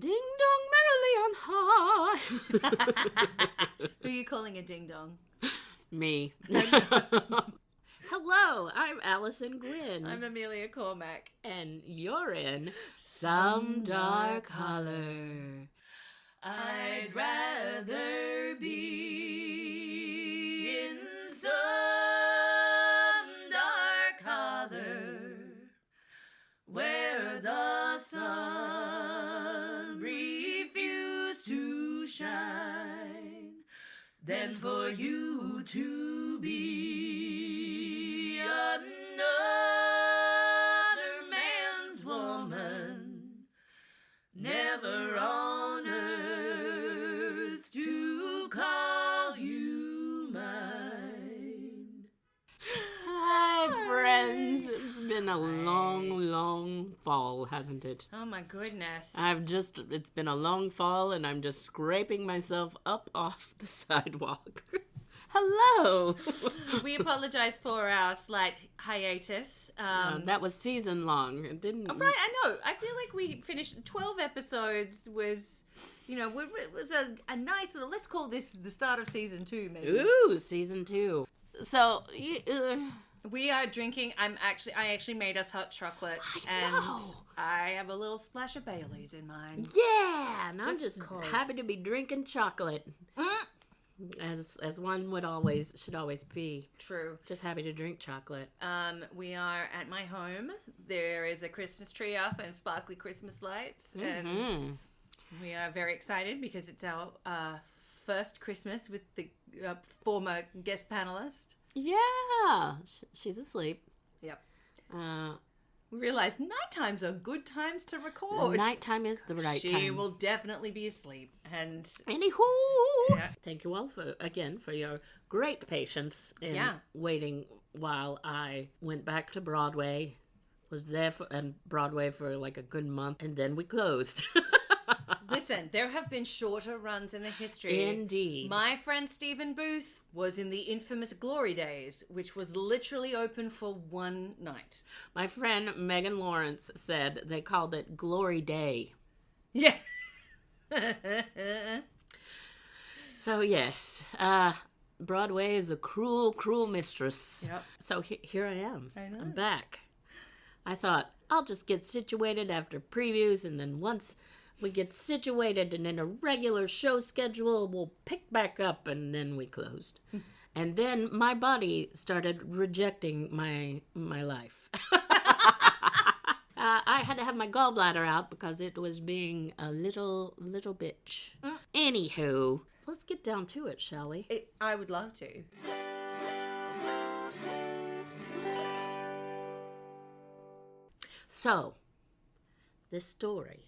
Ding dong merrily on high. Who are you calling a ding dong? Me. Hello, I'm Allison Gwynn. I'm Amelia Cormack. And you're in Some Dark Holler. I'd rather be in some dark holler where the sun refused to shine than for you to be another man's woman, never on earth to call you mine. Hi, friends. It's been a long fall, hasn't it? Oh my goodness. It's been a long fall, and I'm just scraping myself up off the sidewalk. Hello. We apologize for our slight hiatus. That was season long. It didn't. Oh, right, I know. I feel like we finished 12 episodes. Was it was a nice little. Let's call this the start of season 2, maybe. Ooh, season 2. So we are drinking. I actually made us hot chocolates, and I have a little splash of Baileys in mine. Yeah, and I'm just cold. happy to be drinking chocolate. As one should always be. True. Just happy to drink chocolate. We are at my home. There is a Christmas tree up and sparkly Christmas lights. Mm-hmm. And we are very excited because it's our first Christmas with the former guest panelist. Yeah, she's asleep. Yep. Uh, We realized night times are good times to record. Nighttime is the right time. She will definitely be asleep. And Anywho, yeah. Thank you all for your great patience in waiting while I went back to Broadway. Was there on Broadway for like a good month, and then we closed. Listen, there have been shorter runs in the history. Indeed. My friend Stephen Booth was in the infamous Glory Days, which was literally open for one night. My friend Megan Lawrence said they called it Glory Day. Yeah. So yes, Broadway is a cruel, cruel mistress. Yep. So here I am. I know. I'm back. I thought I'll just get situated after previews, and then once we get situated and in a regular show schedule, we'll pick back up, and then we closed. And then my body started rejecting my life. I had to have my gallbladder out because it was being a little bitch. Anywho, let's get down to it, shall we? I would love to. So, this story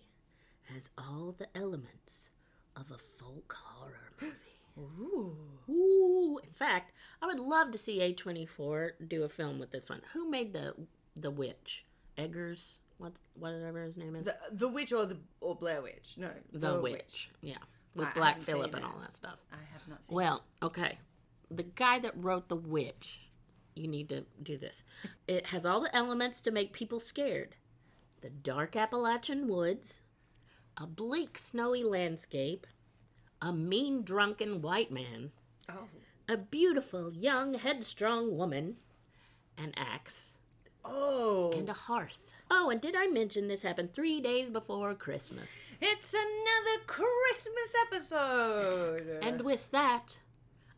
has all the elements of a folk horror movie. Ooh. In fact, I would love to see A24 do a film with this one. Who made the witch? Eggers? Whatever his name is? The Witch or Blair Witch? No. The Witch. Yeah. With I Black haven't Phillip seen and it. all that stuff. I have not seen Well, okay. The guy that wrote The Witch, you need to do this. It has all the elements to make people scared. The dark Appalachian woods, a bleak snowy landscape, a mean drunken white man, a beautiful young headstrong woman, an axe, and a hearth. Oh, and did I mention this happened 3 days before Christmas? It's another Christmas episode. And with that,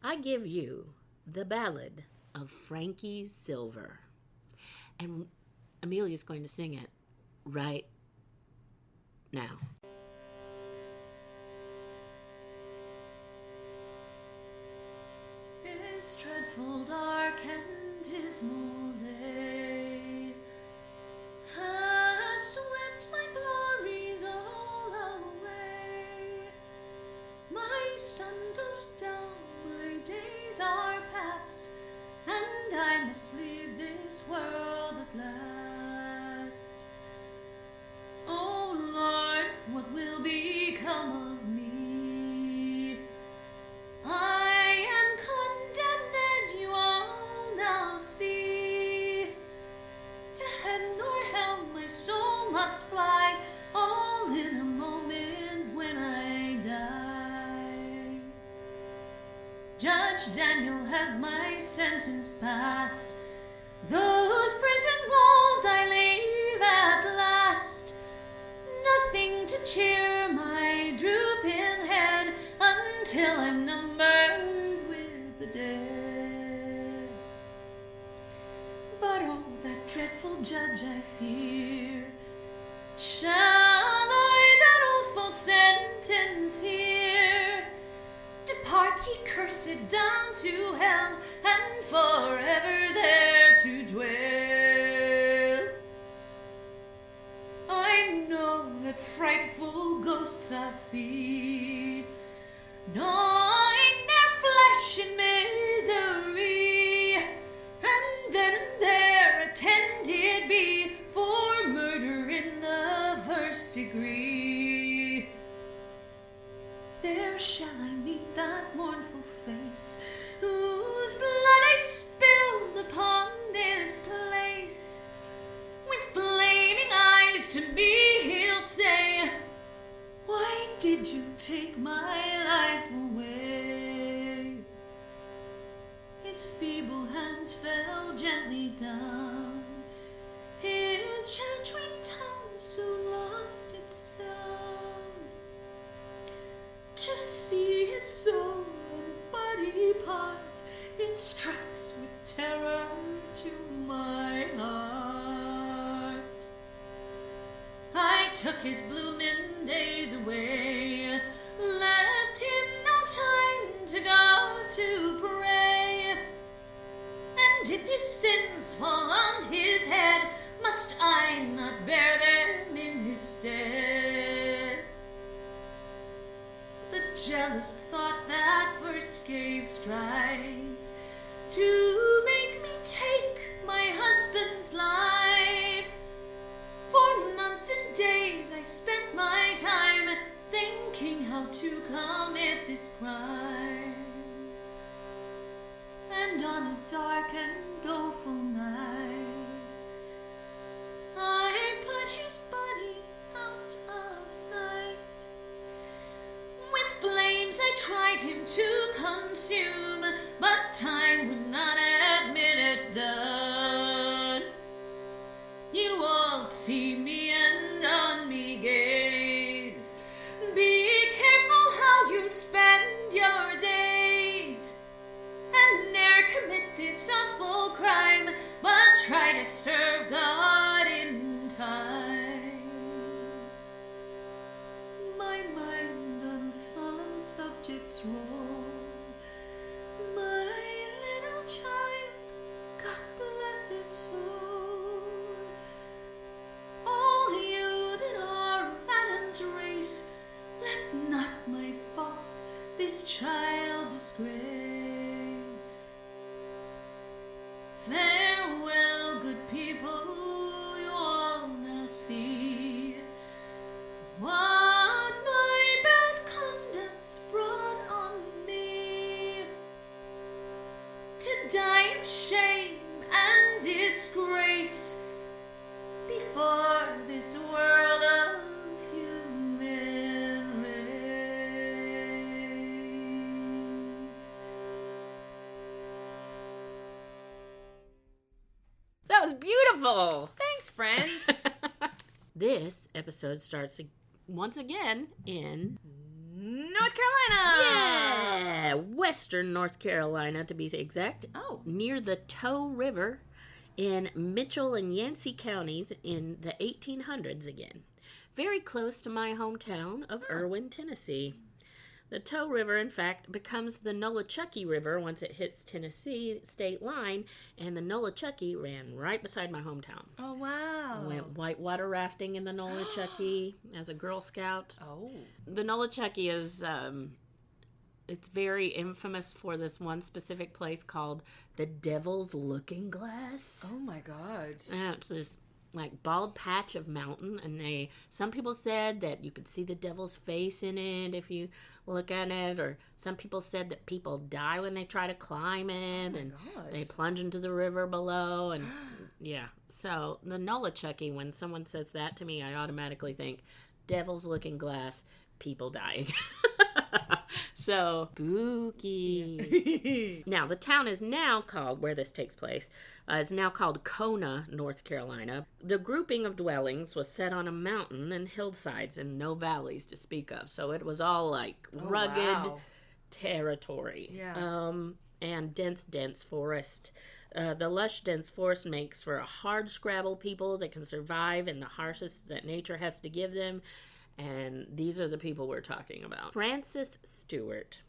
I give you the Ballad of Frankie Silver. And Amelia's going to sing it right now. This dreadful, dark, and dismal day has swept my glories all away. My sun goes down, my days are past, and I must leave this world at last. Oh Lord, what will become of me? I am condemned, you all now see. To heaven or hell my soul must fly, all in a moment Judge Daniel has my sentence passed. Those prison walls I leave at last. Nothing to cheer my drooping head until I'm numbered with the dead. But oh, that dreadful judge I fear, shall I that awful sentence hear? Depart, ye cursed, down to hell, and forever there to dwell. I know that frightful ghosts I see, gnawing their flesh in misery, and then and there attended be for murder in the first degree. There shall I meet that mournful face, whose blood I spilled upon this place. With flaming eyes to me he'll say, why did you take my life away? His feeble hands fell gently down, his chattering tongue soon lost its sound. To see his soul and body part, it strikes with terror to my heart. I took his blooming days away, left him no time to go to pray. And if his sins fall on his head, must I not bear them in his stead? The jealous thought that first gave strife to make me take my husband's life. For months and days I spent my time thinking how to commit this crime. And on a dark and doleful night, I put his body out of sight. With flames I tried him to consume, but time would not admit it done. You all see me and on me gaze. Be careful how you spend your days, and ne'er commit this awful crime, but try to serve God in time. My mind on solemn subjects roll. My little child, God bless its soul. All you that are of Adam's race, let not my faults this child disgrace. Farewell, good people, you all now see what my bad conduct's brought on me. To die of shame and disgrace before this world of human race. That was beautiful. Thanks, friends. This episode starts once again in North Carolina. yeah, Western North Carolina to be exact. Oh. Near the Tow River in Mitchell and Yancey counties in the 1800s again. Very close to my hometown of Irwin, Tennessee. The Tow River, in fact, becomes the Nolichucky River once it hits Tennessee state line, and the Nolichucky ran right beside my hometown. Oh, wow. I went whitewater rafting in the Nolichucky as a Girl Scout. Oh. The Nolichucky is, it's very infamous for this one specific place called the Devil's Looking Glass. Oh, my God. And it's this like bald patch of mountain, and some people said that you could see the devil's face in it if you look at it, or some people said that people die when they try to climb it, and they plunge into the river below, and yeah. So the Nolichucky, when someone says that to me, I automatically think Devil's Looking Glass, people dying. So, spooky. Now, the town is now called, where this takes place, is now called Kona, North Carolina. The grouping of dwellings was set on a mountain and hillsides and no valleys to speak of. So it was all like rugged territory. Yeah. And dense forest. The lush, dense forest makes for a hard scrabble people that can survive in the harshest that nature has to give them. And these are the people we're talking about. Frances Stewart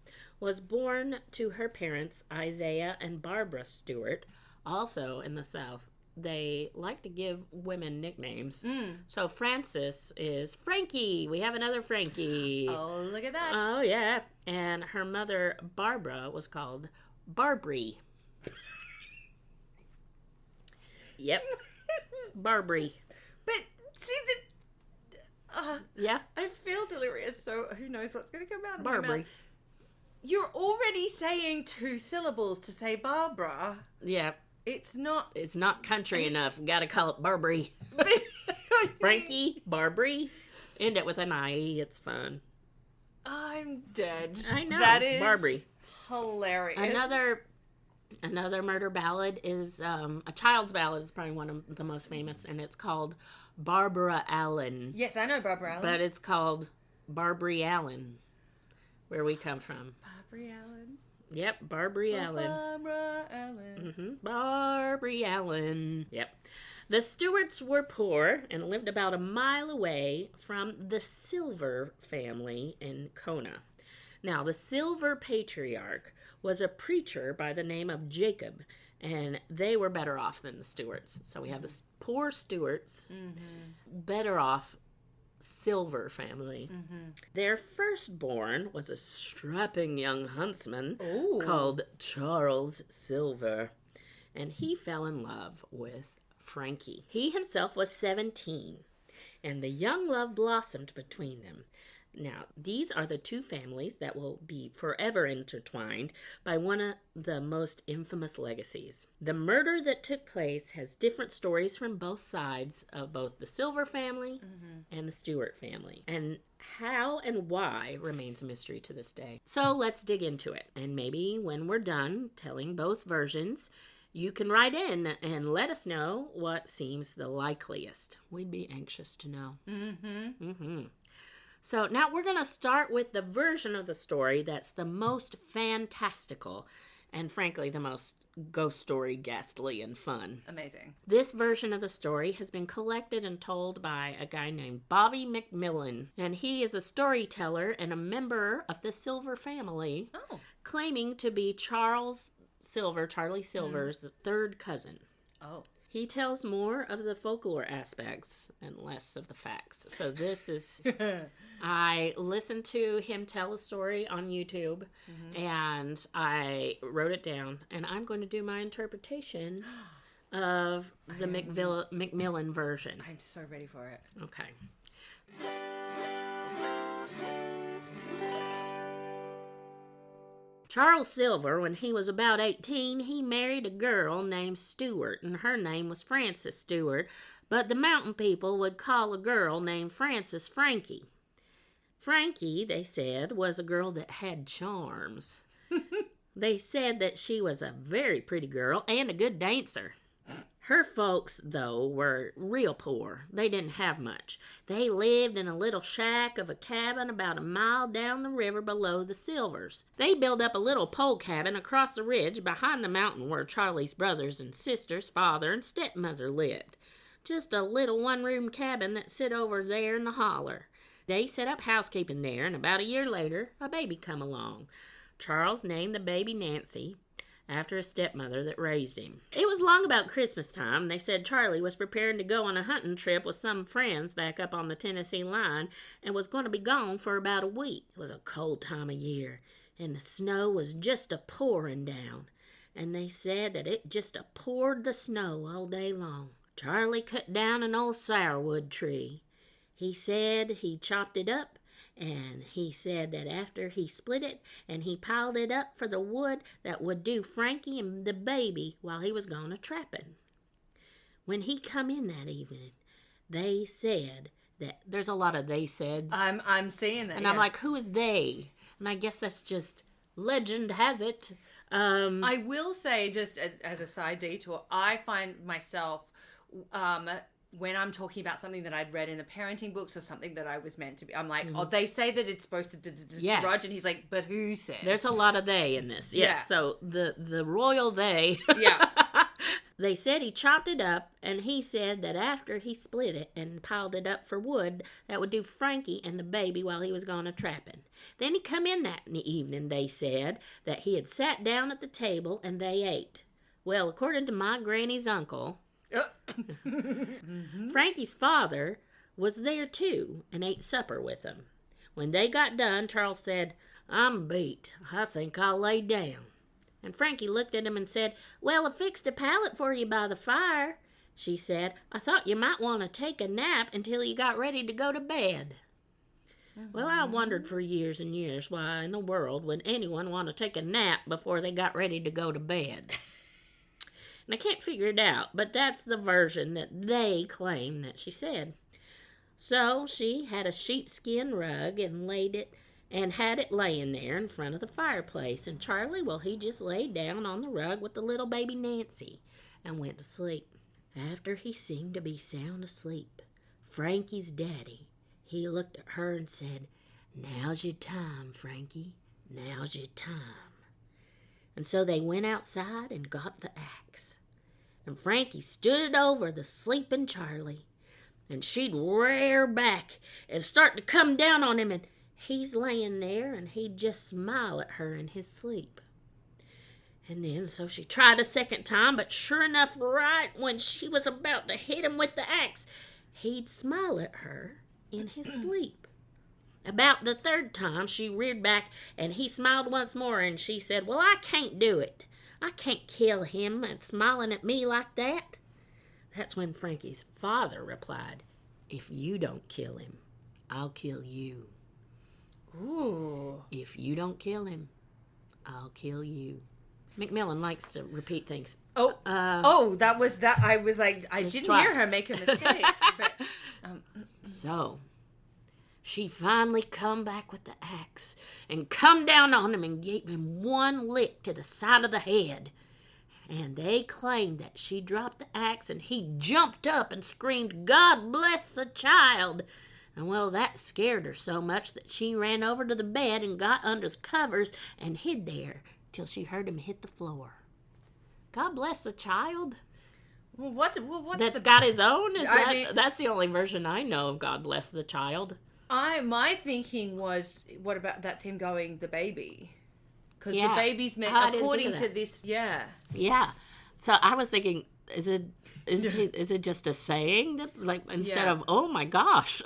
was born to her parents, Isaiah and Barbara Stewart. Also in the South, they like to give women nicknames. So Frances is Frankie. We have another Frankie. Oh, look at that. Oh, yeah. And her mother, Barbara, was called Barbary. Yep. Barbary. But see Yeah. I feel delirious, so who knows what's going to come out of my Barbary. mouth. You're already saying 2 syllables to say Barbara. Yeah. It's not... It's not country enough. Gotta call it Barbary. Frankie, Barbary. End it with an I. It's fun. I'm dead. I know. That is Barbary. hilarious. Another murder ballad is a child's ballad is probably one of the most famous, and it's called Barbara Allen. Yes, I know Barbara Allen. But it's called Barbary Allen, where we come from. Barbary Allen. Yep, Barbary Allen. Barbara Allen. Barbary Allen. Yep. The Stewarts were poor and lived about a mile away from the Silver family in Kona. Now, the Silver patriarch was a preacher by the name of Jacob, and they were better off than the Stewarts. So we have the poor Stewarts, better off Silver family. Their firstborn was a strapping young huntsman called Charles Silver, and he fell in love with Frankie. He himself was 17, and the young love blossomed between them. Now, these are the 2 families that will be forever intertwined by one of the most infamous legacies. The murder that took place has different stories from both sides of both the Silver family and the Stewart family. And how and why remains a mystery to this day. So let's dig into it. And maybe when we're done telling both versions, you can write in and let us know what seems the likeliest. We'd be anxious to know. So now we're going to start with the version of the story that's the most fantastical and frankly the most ghost story ghastly and fun. Amazing. This version of the story has been collected and told by a guy named Bobby McMillon, and he is a storyteller and a member of the Silver family, claiming to be Charlie Silver's the 3rd cousin. Oh. He tells more of the folklore aspects and less of the facts. So this is... I listened to him tell a story on YouTube, and I wrote it down, and I'm going to do my interpretation of the McMillon version. I'm so ready for it. Okay. Charles Silver, when he was about 18, he married a girl named Stewart, and her name was Frances Stewart, but the mountain people would call a girl named Frances Frankie. Frankie, they said, was a girl that had charms. They said that she was a very pretty girl and a good dancer. Her folks, though, were real poor. They didn't have much. They lived in a little shack of a cabin about a mile down the river below the Silvers. They built up a little pole cabin across the ridge behind the mountain where Charlie's brothers and sisters, father and stepmother lived. Just a little one-room cabin that sit over there in the holler. They set up housekeeping there, and about a year later, a baby come along. Charles named the baby Nancy, after a stepmother that raised him. It was long about Christmas time. They said Charlie was preparing to go on a hunting trip with some friends back up on the Tennessee line and was going to be gone for about a week. It was a cold time of year, and the snow was just a-pouring down. And they said that it just a-poured the snow all day long. Charlie cut down an old sourwood tree. He said he chopped it up, and he said that after he split it and he piled it up for the wood that would do Frankie and the baby while he was gone a-trapping. When he come in that evening, they said that... There's a lot of they saids. I'm seeing that. And I'm like, who is they? And I guess that's just legend has it. I will say, just as a side detour, I find myself, when I'm talking about something that I'd read in the parenting books or something that I was meant to be, I'm like, oh, they say that it's supposed to drudge, and he's like, but who says? There's a lot of they in this. Yes, Yeah. so the royal they. Yeah. They said he chopped it up, and he said that after he split it and piled it up for wood, that would do Frankie and the baby while he was gone a trapping. Then he come in that evening, they said, that he had sat down at the table and they ate. Well, according to my granny's uncle, Frankie's father was there too and ate supper with him. When they got done, Charles said, I'm beat. I think I'll lay down. And Frankie looked at him and said, well, I fixed a pallet for you by the fire. She said, I thought you might want to take a nap until you got ready to go to bed. Well, I wondered for years and years why in the world would anyone want to take a nap before they got ready to go to bed. And I can't figure it out, but that's the version that they claim that she said. So she had a sheepskin rug and had it laying there in front of the fireplace. And Charlie, well, he just laid down on the rug with the little baby Nancy and went to sleep. After he seemed to be sound asleep, Frankie's daddy, he looked at her and said, now's your time, Frankie. Now's your time. And so they went outside and got the axe. And Frankie stood over the sleeping Charlie. And she'd rear back and start to come down on him, and he's laying there, and he'd just smile at her in his sleep. And then so she tried a second time, but sure enough, right when she was about to hit him with the axe, he'd smile at her in his sleep. About the third time, she reared back, and he smiled once more, and she said, well, I can't do it. I can't kill him and smiling at me like that. That's when Frankie's father replied, if you don't kill him, I'll kill you. Ooh. If you don't kill him, I'll kill you. McMillon likes to repeat things. That was that. I was like, I didn't hear her make a mistake. But, So, she finally come back with the axe and come down on him and gave him one lick to the side of the head. And they claimed that she dropped the axe and he jumped up and screamed, God bless the child. And well, that scared her so much that she ran over to the bed and got under the covers and hid there till she heard him hit the floor. God bless the child. well, what's That's got his own? That's the only version I know of God bless the child. My thinking was, what about that's him going the baby? Because Yeah. the baby's meant, I didn't according think to of that. this, yeah. Yeah. So I was thinking, is it just a saying that, like, instead Yeah. of oh my gosh,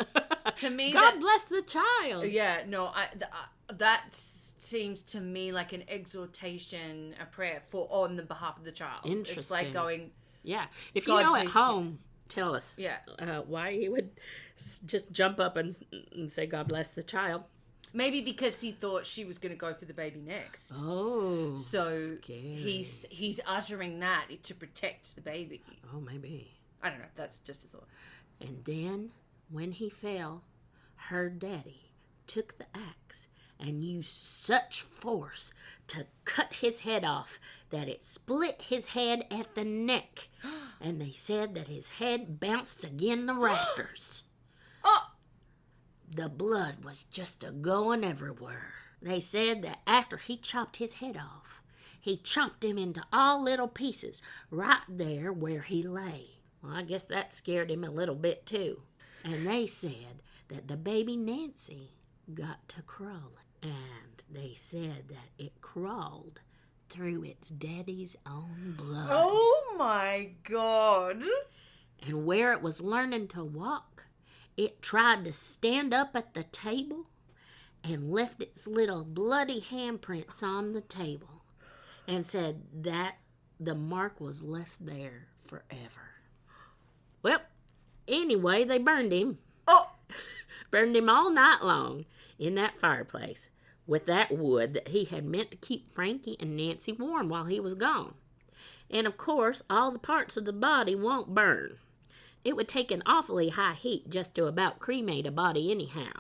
To me, God bless the child. Yeah, no, that seems to me like an exhortation, a prayer on the behalf of the child. It's Interesting. like going, Yeah. If God you know at please- home, tell us. Yeah. Why he would just jump up and say God bless the child. maybe because he thought she was going to go for the baby next. Oh. So scary. he's uttering that to protect the baby. Oh, maybe. I don't know. That's just a thought. And then, when he fell, her daddy took the axe and used such force to cut his head off that it split his head at the neck. And they said that his head bounced again the rafters. Oh! The blood was just a-going everywhere. They said that after he chopped his head off, he chopped him into all little pieces right there where he lay. Well, I guess that scared him a little bit too. And they said that the baby Nancy got to crawling. And they said that it crawled through its daddy's own blood. Oh my God. And where it was learning to walk, it tried to stand up at the table and left its little bloody handprints on the table and said that the mark was left there forever. Well, anyway, they burned him. Oh! Burned him all night long in that fireplace with that wood that he had meant to keep Frankie and Nancy warm while he was gone. And of course, all the parts of the body won't burn. It would take an awfully high heat just to about cremate a body anyhow.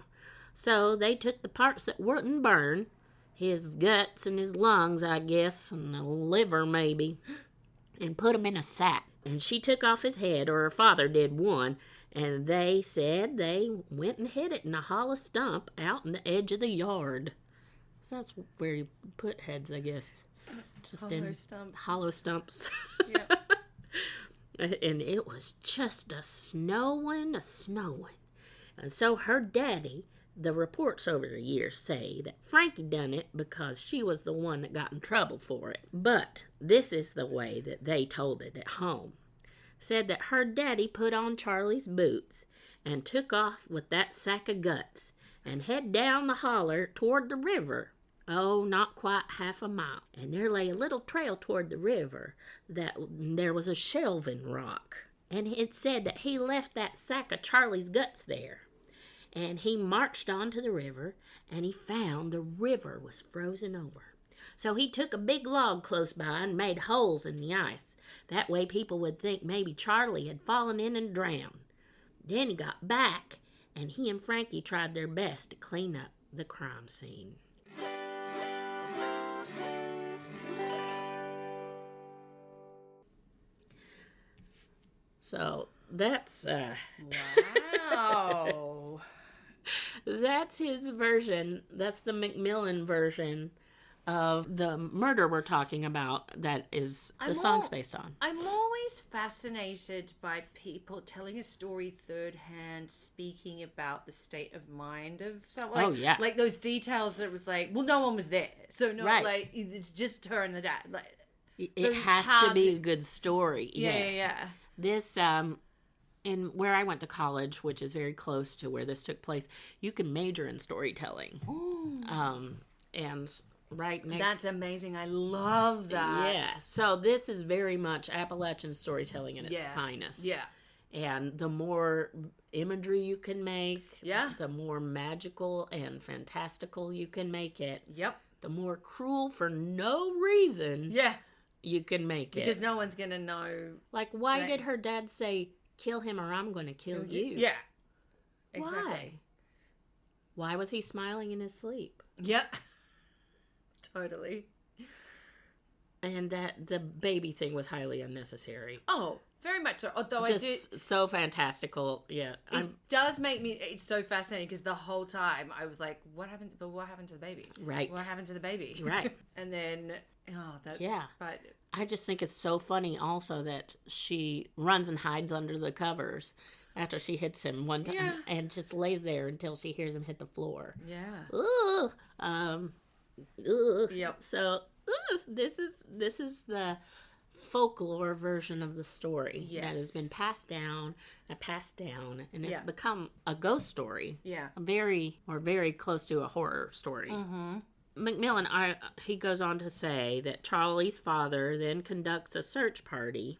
So they took the parts that wouldn't burn, his guts and his lungs, I guess, and the liver maybe, and put them in a sack. And she took off his head, or her father did one, and they said they went and hid it in a hollow stump out in the edge of the yard. So that's where you put heads, I guess. Just hollow stumps. Yeah. And it was just a snowing. And so her daddy, the reports over the years say that Frankie done it because she was the one that got in trouble for it. But this is the way that they told it at home. Said that her daddy put on Charlie's boots and took off with that sack of guts and head down the holler toward the river. Oh, not quite half a mile. And there lay a little trail toward the river that there was a shelving rock. And it said that he left that sack of Charlie's guts there. And he marched on to the river, and he found the river was frozen over. So he took a big log close by and made holes in the ice. That way people would think maybe Charlie had fallen in and drowned. Then he got back, and he and Frankie tried their best to clean up the crime scene. So that's Wow. that's his version. That's the McMillon version of the murder we're talking about. That is the song's based on. I'm always fascinated by people telling a story third hand, speaking about the state of mind of someone. Oh, yeah. Like those details that was like, well, no one was there, so no, Right. like it's just her and the dad. Like It has to be a good story. Yes. yeah. This, in where I went to college, which is very close to where this took place, you can major in storytelling. And right next... That's amazing. I love that. Yeah. So this is very much Appalachian storytelling in its finest. Yeah. And the more imagery you can make, Yeah. the more magical and fantastical you can make it, Yep. the more cruel for no reason Yeah. you can make it. Because no one's going to know. Like, why did her dad say, kill him or I'm going to kill you? Yeah. Exactly. Why was he smiling in his sleep? Yep. Totally. And that the baby thing was highly unnecessary. Oh, very much so. Although Just so fantastical. Yeah. it does make me, it's so fascinating because the whole time I was like, what happened to the baby? Right. What happened to the baby? Right. And then, that's, Yeah. but I just think it's so funny also that she runs and hides under the covers after she hits him one time and just lays there until she hears him hit the floor. yeah. Ooh. Yep. So this is the folklore version of the story that has been passed down, and it's become a ghost story. Yeah. Very close to a horror story. Mm-hmm. McMillon, he goes on to say that Charlie's father then conducts a search party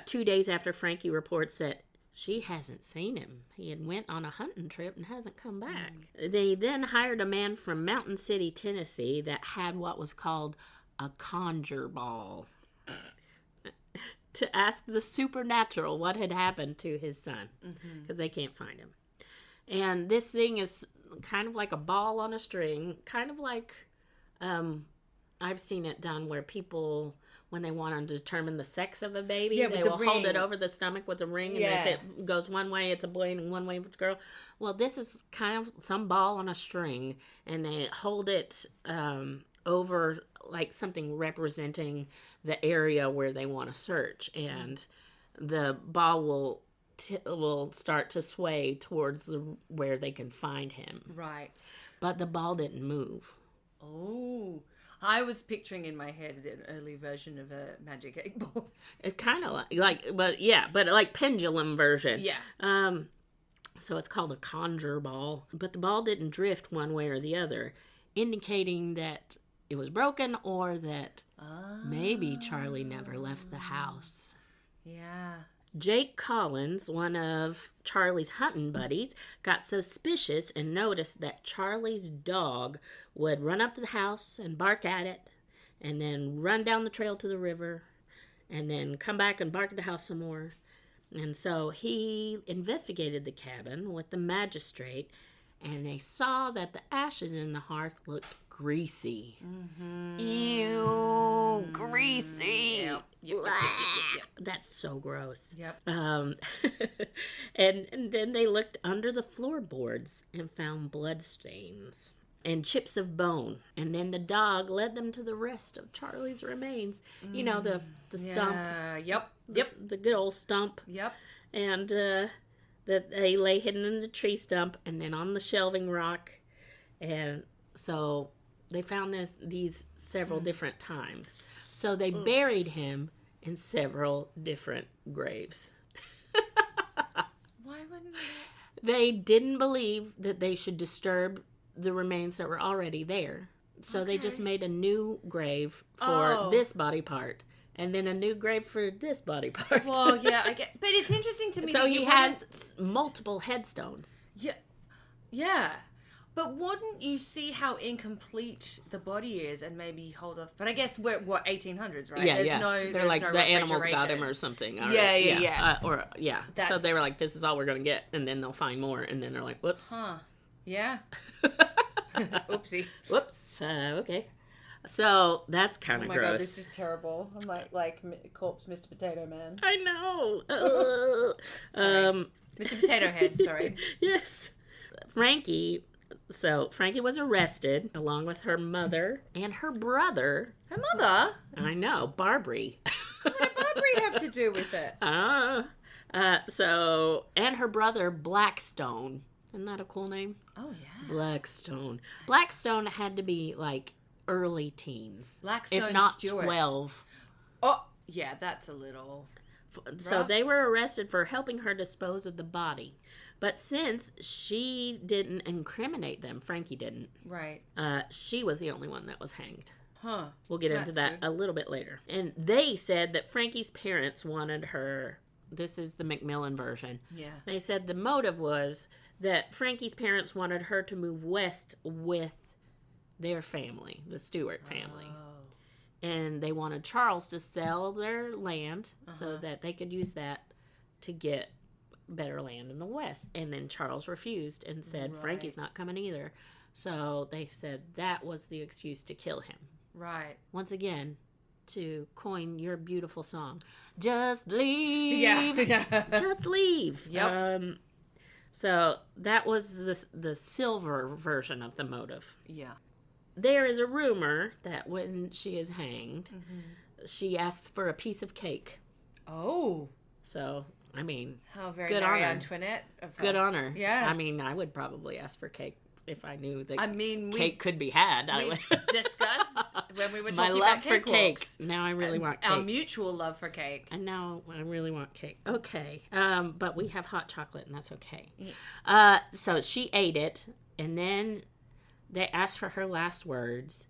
2 days after Frankie reports that she hasn't seen him. He had went on a hunting trip and hasn't come back. They then hired a man from Mountain City, Tennessee that had what was called a conjure ball to ask the supernatural what had happened to his son because they can't find him. And this thing is kind of like a ball on a string, kind of like I've seen it done where people, when they want to determine the sex of a baby, they will hold it over the stomach with a ring, and if it goes one way, it's a boy, and one way, it's a girl. Well, this is kind of some ball on a string, and they hold it over like something representing the area where they want to search, and the ball will start to sway towards where they can find him. Right. But the ball didn't move. Oh, I was picturing in my head an early version of a magic 8-ball. It kind of but like pendulum version. Yeah. So it's called a conjure ball. But the ball didn't drift one way or the other, indicating that it was broken or that maybe Charlie never left the house. Yeah. Jake Collins, one of Charlie's hunting buddies, got suspicious and noticed that Charlie's dog would run up to the house and bark at it, and then run down the trail to the river, and then come back and bark at the house some more. And so he investigated the cabin with the magistrate, and they saw that the ashes in the hearth looked greasy. Ew, greasy. Yep. That's so gross. Yep. And then they looked under the floorboards and found bloodstains and chips of bone. And then the dog led them to the rest of Charlie's remains. You know, the stump. Yep. The good old stump. Yep. And that they lay hidden in the tree stump and then on the shelving rock. And so they found these several different times. So they buried him in several different graves. Why wouldn't They didn't believe that they should disturb the remains that were already there. So they just made a new grave for this body part. And then a new grave for this body part. Well, yeah, I get... But it's interesting to me So that he you has multiple headstones. Yeah. Yeah. But wouldn't you see how incomplete the body is and maybe hold off? But I guess we're, 1800s, right? Yeah, There's They're like, no the animals got refrigeration. him or something. Yeah. So they were like, this is all we're going to get. And then they'll find more. And then they're like, whoops. Huh. Yeah. Oopsie. Whoops. Okay. So that's kind Oh of my gross. god, this is terrible. I'm like corpse Mr. Potato Man. I know. Mr. Potato Head, sorry. Yes. Frankie was arrested along with her mother and her brother. Her mother? I know, Barbary. What did Barbary have to do with it? And her brother Blackstone. Isn't that a cool name? Oh, yeah. Blackstone. Blackstone had to be like early teens. Blackstone if not Stewart. 12. Oh, yeah, that's a little... So rough. they were arrested for helping her dispose of the body. But since she didn't incriminate them, Frankie didn't. Right. She was the only one that was hanged. Huh. We'll get into that a little bit later. And they said that Frankie's parents wanted her... This is the McMillon version. Yeah. They said the motive was that Frankie's parents wanted her to move west with their family, the Stewart family. Oh. And they wanted Charles to sell their land so that they could use that to get better land in the west. And then Charles refused and said, Frankie's not coming either. So they said that was the excuse to kill him. Right. Once again, to coin your beautiful song, just leave. Yeah. Just leave. Yep. So that was the silver version of the motive. Yeah. There is a rumor that when she is hanged, she asks for a piece of cake. Oh. So, I mean, How very good Marie honor. Antoinette of her. Good honor. Yeah. I mean, I would probably ask for cake if I knew that we cake could be had. I we would. discussed when we were My talking love about for cake cake. walks. Now I really want cake. Our mutual love for cake. And now I really want cake. Okay. But we have hot chocolate, and that's okay. Yeah. So she ate it, and then they asked for her last words.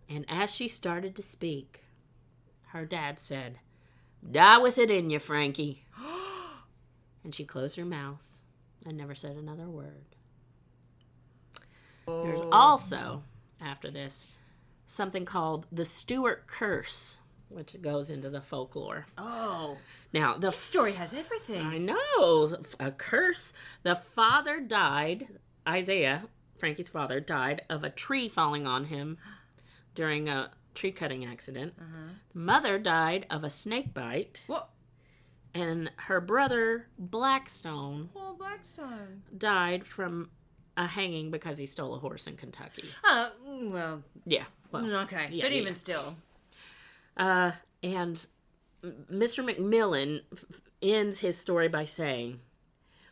And as she started to speak, her dad said, "Die with it in you, Frankie." And she closed her mouth and never said another word. There's also, after this, something called the Stewart curse, which goes into the folklore. Oh. Now, This story has everything. I know, a curse. The father died, Isaiah, Frankie's father, died of a tree falling on him during a tree cutting accident. The mother died of a snake bite. What? And her brother, Blackstone, Oh, Blackstone. died from a hanging because he stole a horse in Kentucky. Well, Yeah. Well, okay. yeah, but yeah. even still. And Mr. McMillon ends his story by saying,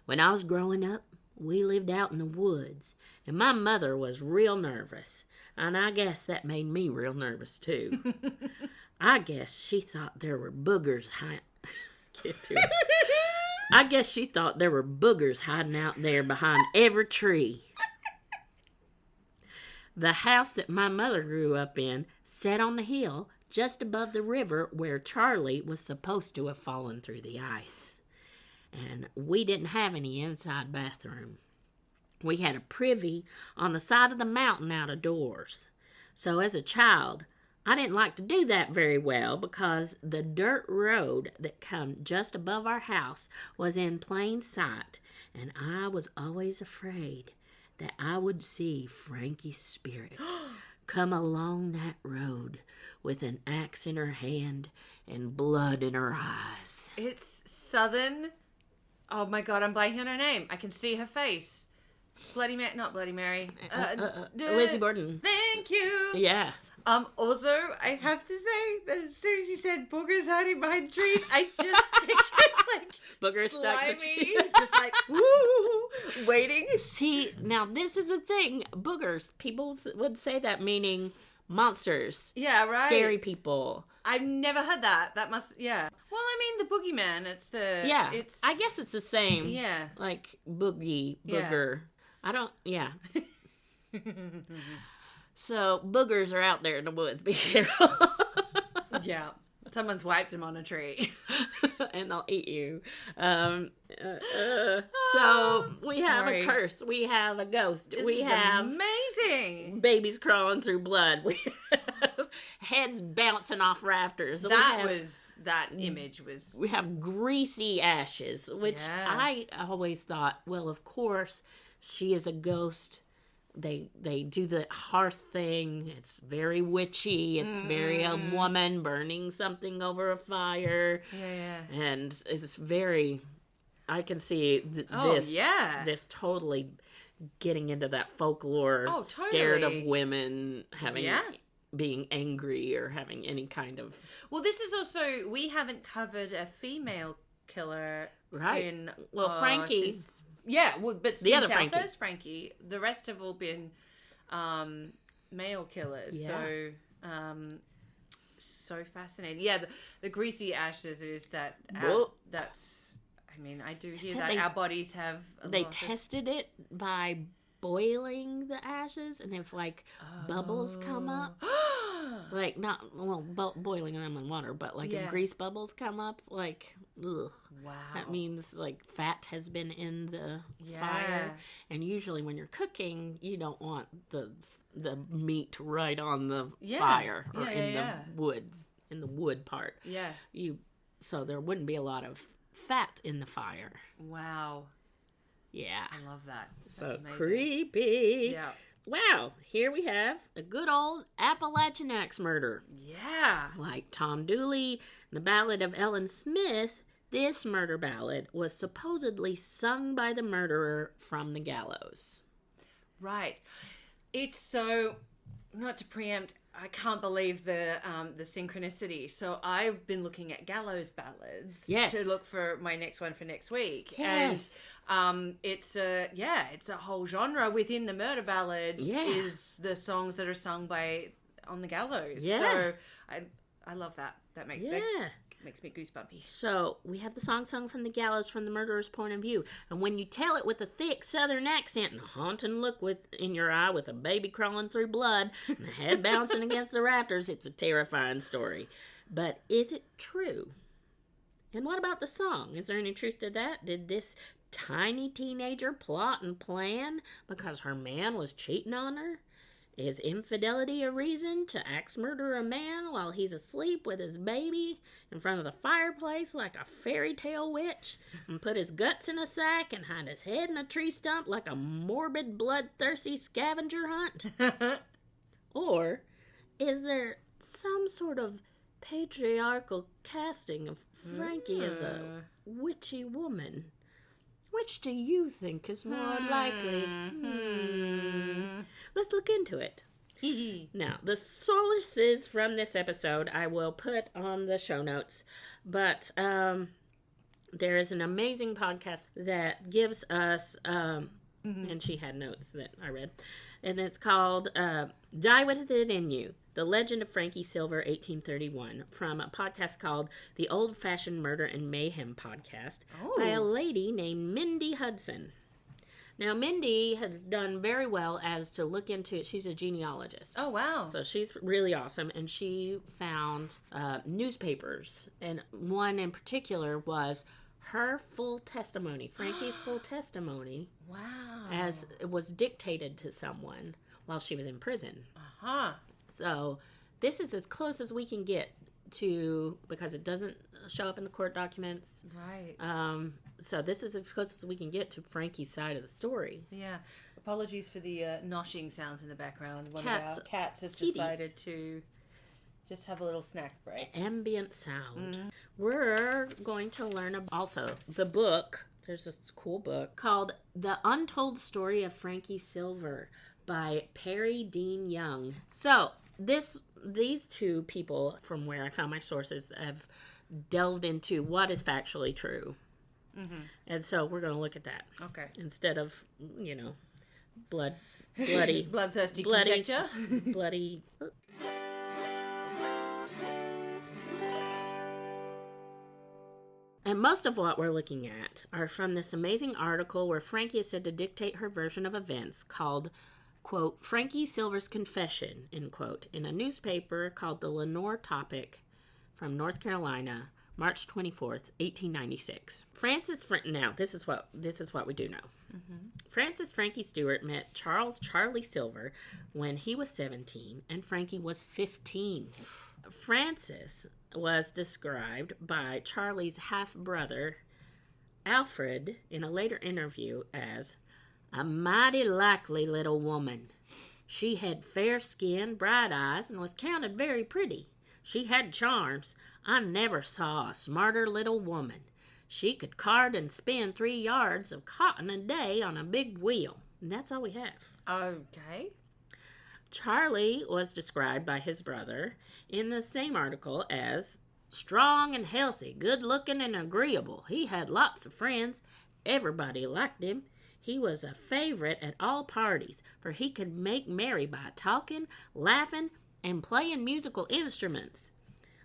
"When I was growing up, we lived out in the woods, and my mother was real nervous, and I guess that made me real nervous too. I guess she thought there were boogers I guess she thought there were boogers hiding out there behind every tree. The house that my mother grew up in sat on the hill just above the river where Charlie was supposed to have fallen through the ice. And we didn't have any inside bathroom. We had a privy on the side of the mountain out of doors. So as a child, I didn't like to do that very well because the dirt road that come just above our house was in plain sight, and I was always afraid that I would see Frankie's spirit come along that road with an axe in her hand and blood in her eyes. It's Southern. Oh my God, I'm blanking on her name. I can see her face. Not Bloody Mary. Lizzie Borden. Thank you. Yeah. Also, I have to say that as soon as he said boogers hiding behind trees, I just pictured like Boogers stuck to slimy, trees. just like woo, waiting. See, now this is a thing. Boogers. People would say that meaning monsters. Yeah, right. Scary people. I've never heard that. That must, yeah. Well, I mean, the boogeyman. It's the It's. I guess it's the same. Yeah. Like boogie, booger. Yeah. I don't. Yeah. So boogers are out there in the woods. Be careful. Yeah. Someone's wiped them on a tree. And they'll eat you. So we have a curse. We have a ghost. This we is have amazing. Babies crawling through blood. We have heads bouncing off rafters. That image was. We have greasy ashes, which I always thought, well, of course, she is a ghost. They do the hearth thing. It's very witchy. It's very a woman burning something over a fire. Yeah. And it's very, I can see this totally getting into that folklore, scared of women being angry or having any kind of. Well, this is also, we haven't covered a female killer. Right. Frankie. Yeah, well, but the other our first Frankie, the rest have all been male killers. Yeah. So fascinating. Yeah, the greasy ashes is that. That's. I mean, I do hear that our bodies have. They tested it by boiling the ashes, and if bubbles come up, like not boiling them in water, but if grease bubbles come up, ugh. Wow. That means fat has been in the fire, and usually when you're cooking, you don't want the meat right on the fire or in the woods, in the wood part. Yeah. So there wouldn't be a lot of fat in the fire. Wow. Yeah. I love that. That's so amazing. Creepy. Yeah. Wow, here we have a good old Appalachian axe murder. Yeah. Like Tom Dooley, the Ballad of Ellen Smith, this murder ballad was supposedly sung by the murderer from the gallows. Right. It's so, not to preempt, I can't believe the synchronicity. So I've been looking at gallows ballads to look for my next one for next week. Yes. And it's a whole genre within the murder ballad is the songs that are sung on the gallows. Yeah. So I love that. That makes me goosebumpy. So we have the song sung from the gallows from the murderer's point of view. And when you tell it with a thick southern accent and a haunting look in your eye with a baby crawling through blood and the head bouncing against the rafters, it's a terrifying story. But is it true? And what about the song? Is there any truth to that? Did this tiny teenager plot and plan because her man was cheating on her? Is infidelity a reason to axe murder a man while he's asleep with his baby in front of the fireplace like a fairy tale witch and put his guts in a sack and hide his head in a tree stump like a morbid bloodthirsty scavenger hunt? Or is there some sort of patriarchal casting of Frankie as a witchy woman? Which do you think is more likely? Let's look into it. Now, the sources from this episode I will put on the show notes, but there is an amazing podcast that gives us, and she had notes that I read, and it's called Die With It In You, The Legend of Frankie Silver, 1831, from a podcast called The Old Fashioned Murder and Mayhem Podcast by a lady named Mindy Hudson. Now, Mindy has done very well as to look into it. She's a genealogist. Oh, wow. So she's really awesome, and she found newspapers, and one in particular was her full testimony, Frankie's full testimony. Wow. As it was dictated to someone while she was in prison. Uh-huh. So this is as close as we can get because it doesn't show up in the court documents. Right. So this is as close as we can get to Frankie's side of the story. Yeah. Apologies for the noshing sounds in the background. One Cats. of our cats has Kitties. decided to just have a little snack break. Ambient sound. We're going to learn also the book. There's this cool book called The Untold Story of Frankie Silver by Perry Deane Young. So these two people, from where I found my sources, have delved into what is factually true. And so we're going to look at that. Okay. Instead of, bloodthirsty conjecture. bloody. And most of what we're looking at are from this amazing article where Frankie is said to dictate her version of events called, quote, Frankie Silver's Confession, end quote, in a newspaper called the Lenore Topic from North Carolina, March 24th, 1896. Now, this is what we do know. Francis Frankie Stewart met Charles Charlie Silver when he was 17 and Frankie was 15. Francis was described by Charlie's half-brother, Alfred, in a later interview as a mighty likely little woman. She had fair skin, bright eyes, and was counted very pretty. She had charms. I never saw a smarter little woman. She could card and spin 3 yards of cotton a day on a big wheel. And that's all we have. Okay. Charlie was described by his brother in the same article as strong and healthy, good-looking and agreeable. He had lots of friends. Everybody liked him. He was a favorite at all parties, for he could make merry by talking, laughing, and playing musical instruments.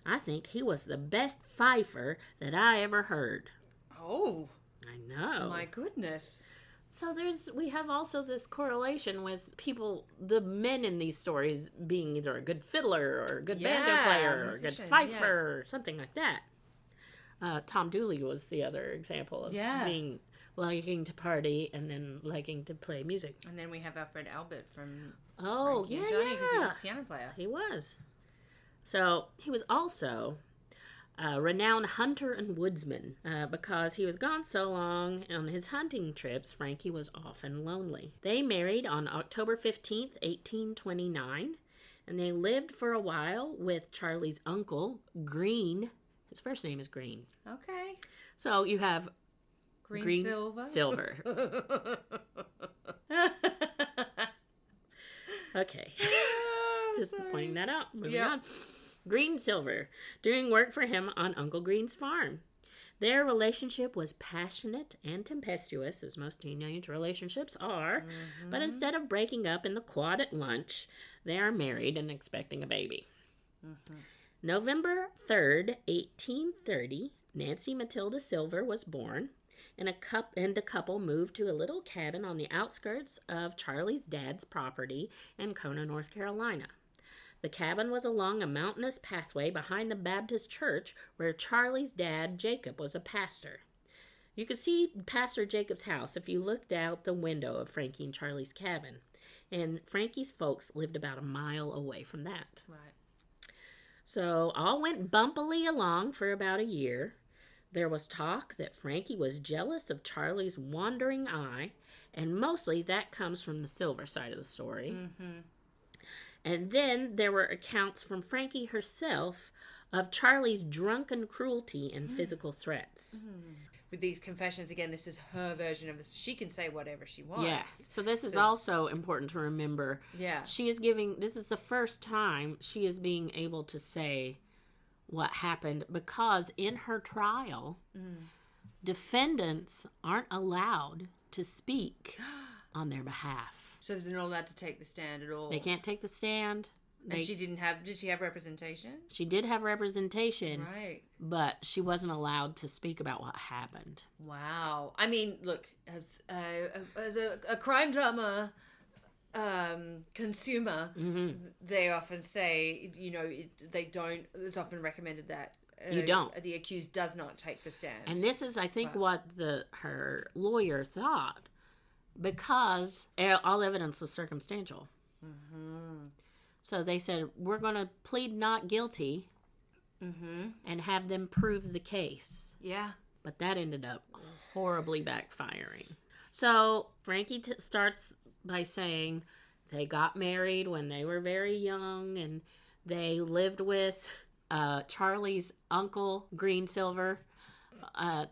I think he was the best fifer that I ever heard. Oh. I know. My goodness. So we have also this correlation with people, the men in these stories being either a good fiddler or a good banjo player or a good fifer or something like that. Tom Dooley was the other example of being liking to party and then liking to play music. And then we have our friend Albert from Frankie and Johnny, because he was a piano player. He was. So he was also a renowned hunter and woodsman. Because he was gone so long on his hunting trips, Frankie was often lonely. They married on October 15th, 1829, and they lived for a while with Charlie's uncle, Green. His first name is Green. Okay. So you have Green Silver. Okay. Just pointing that out. Moving on. Green Silver, doing work for him on Uncle Green's farm. Their relationship was passionate and tempestuous, as most teenage relationships are, but instead of breaking up in the quad at lunch, they are married and expecting a baby. November 3rd, 1830, Nancy Matilda Silver was born, and the couple moved to a little cabin on the outskirts of Charlie's dad's property in Kona, North Carolina. The cabin was along a mountainous pathway behind the Baptist church where Charlie's dad, Jacob, was a pastor. You could see Pastor Jacob's house if you looked out the window of Frankie and Charlie's cabin. And Frankie's folks lived about a mile away from that. Right. So all went bumpily along for about a year. There was talk that Frankie was jealous of Charlie's wandering eye, and mostly that comes from the Silver side of the story. And then there were accounts from Frankie herself of Charlie's drunken cruelty and physical threats. With these confessions, again, this is her version of this. She can say whatever she wants. Yes. So this is also important to remember. Yeah. This is the first time she is being able to say what happened, because in her trial, defendants aren't allowed to speak on their behalf. So they're not allowed to take the stand at all. They can't take the stand. And did she have representation? She did have representation. Right. But she wasn't allowed to speak about what happened. Wow. I mean, look, as a crime drama consumer, they often say, it's often recommended that you don't. The accused does not take the stand. And this is, I think, what her lawyer thought, because all evidence was circumstantial. So they said, we're going to plead not guilty and have them prove the case. Yeah. But that ended up horribly backfiring. So Frankie starts by saying they got married when they were very young, and they lived with Charlie's uncle, Greensilver,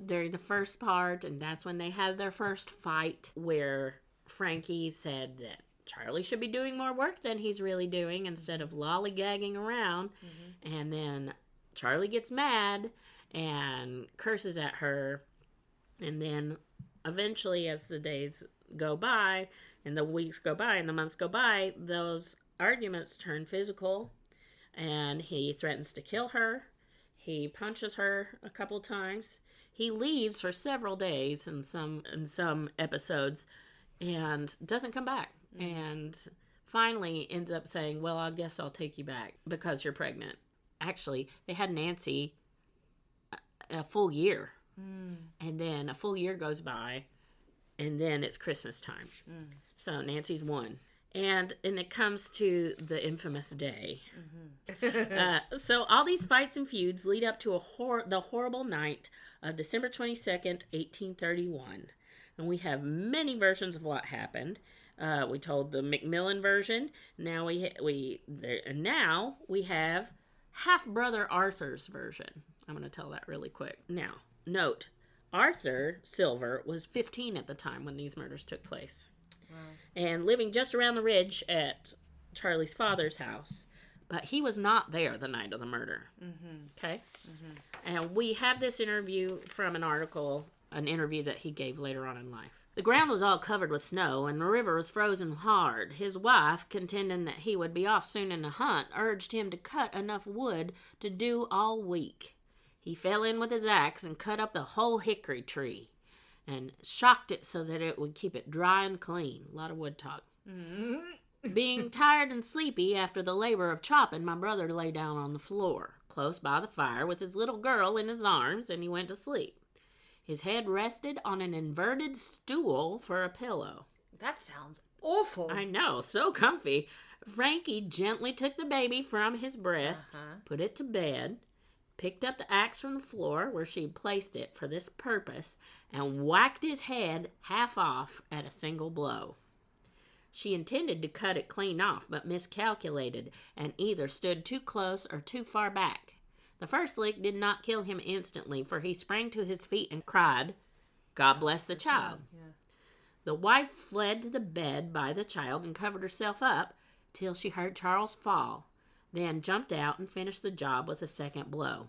during the first part, and that's when they had their first fight, where Frankie said that Charlie should be doing more work than he's really doing instead of lollygagging around. And then Charlie gets mad and curses at her. And then eventually, as the days go by and the weeks go by and the months go by, those arguments turn physical, and he threatens to kill her. He punches her a couple times. He leaves for several days in some episodes and doesn't come back. And finally ends up saying, well, I guess I'll take you back because you're pregnant. Actually, they had Nancy a full year. And then a full year goes by, and then it's Christmas time. So Nancy's won. And it comes to the infamous day. So all these fights and feuds lead up to the horrible night of December 22nd, 1831. And we have many versions of what happened. We told the McMillon version. Now we have half-brother Arthur's version. I'm going to tell that really quick. Now, note, Arthur Silver was 15 at the time when these murders took place. Wow. And living just around the ridge at Charlie's father's house. But he was not there the night of the murder. Okay? And we have this interview from an interview that he gave later on in life. The ground was all covered with snow, and the river was frozen hard. His wife, contending that he would be off soon in the hunt, urged him to cut enough wood to do all week. He fell in with his axe and cut up the whole hickory tree and shocked it so that it would keep it dry and clean. A lot of wood talk. Being tired and sleepy after the labor of chopping, my brother lay down on the floor, close by the fire, with his little girl in his arms, and he went to sleep. His head rested on an inverted stool for a pillow. That sounds awful. I know, so comfy. Frankie gently took the baby from his breast, put it to bed, picked up the axe from the floor where she had placed it for this purpose, and whacked his head half off at a single blow. She intended to cut it clean off, but miscalculated, and either stood too close or too far back. The first lick did not kill him instantly, for he sprang to his feet and cried, God bless the child. Yeah. The wife fled to the bed by the child and covered herself up till she heard Charles fall, then jumped out and finished the job with a second blow.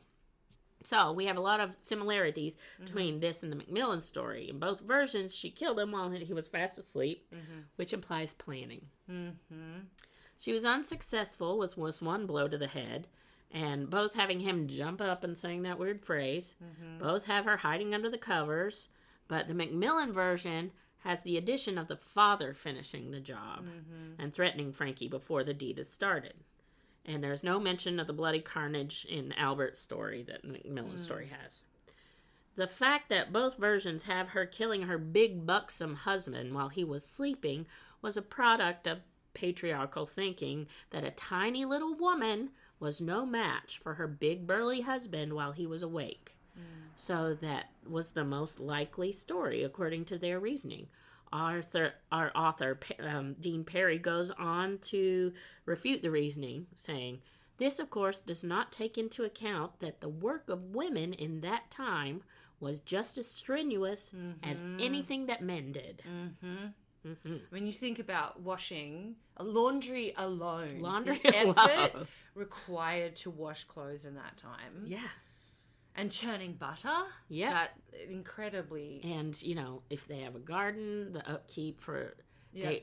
So we have a lot of similarities between this and the McMillon story. In both versions, she killed him while he was fast asleep, which implies planning. She was unsuccessful with one blow to the head, and both having him jump up and saying that weird phrase. Both have her hiding under the covers, but the McMillon version has the addition of the father finishing the job and threatening Frankie before the deed is started. And there's no mention of the bloody carnage in Albert's story that McMillon's story has. The fact that both versions have her killing her big buxom husband while he was sleeping was a product of patriarchal thinking that a tiny little woman was no match for her big burly husband while he was awake. So that was the most likely story according to their reasoning. Our author, Deane Perry, goes on to refute the reasoning, saying, this, of course, does not take into account that the work of women in that time was just as strenuous as anything that men did. When you think about washing, laundry alone, Laundry the effort alone. required to wash clothes in that time. Yeah. And churning butter. Yeah. That incredibly. And, if they have a garden, the upkeep for... Yeah.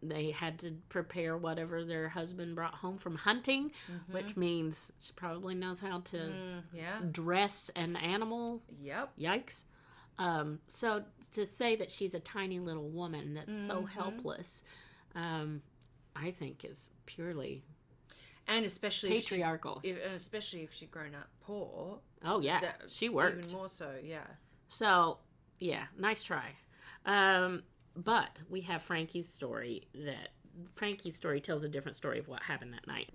They had to prepare whatever their husband brought home from hunting, which means she probably knows how to dress an animal. Yep. Yikes. So to say that she's a tiny little woman that's so helpless, I think is purely and especially patriarchal. Especially if she'd grown up poor. Oh yeah, she worked even more so. Yeah. So yeah, nice try. But we have Frankie's story. Frankie's story tells a different story of what happened that night.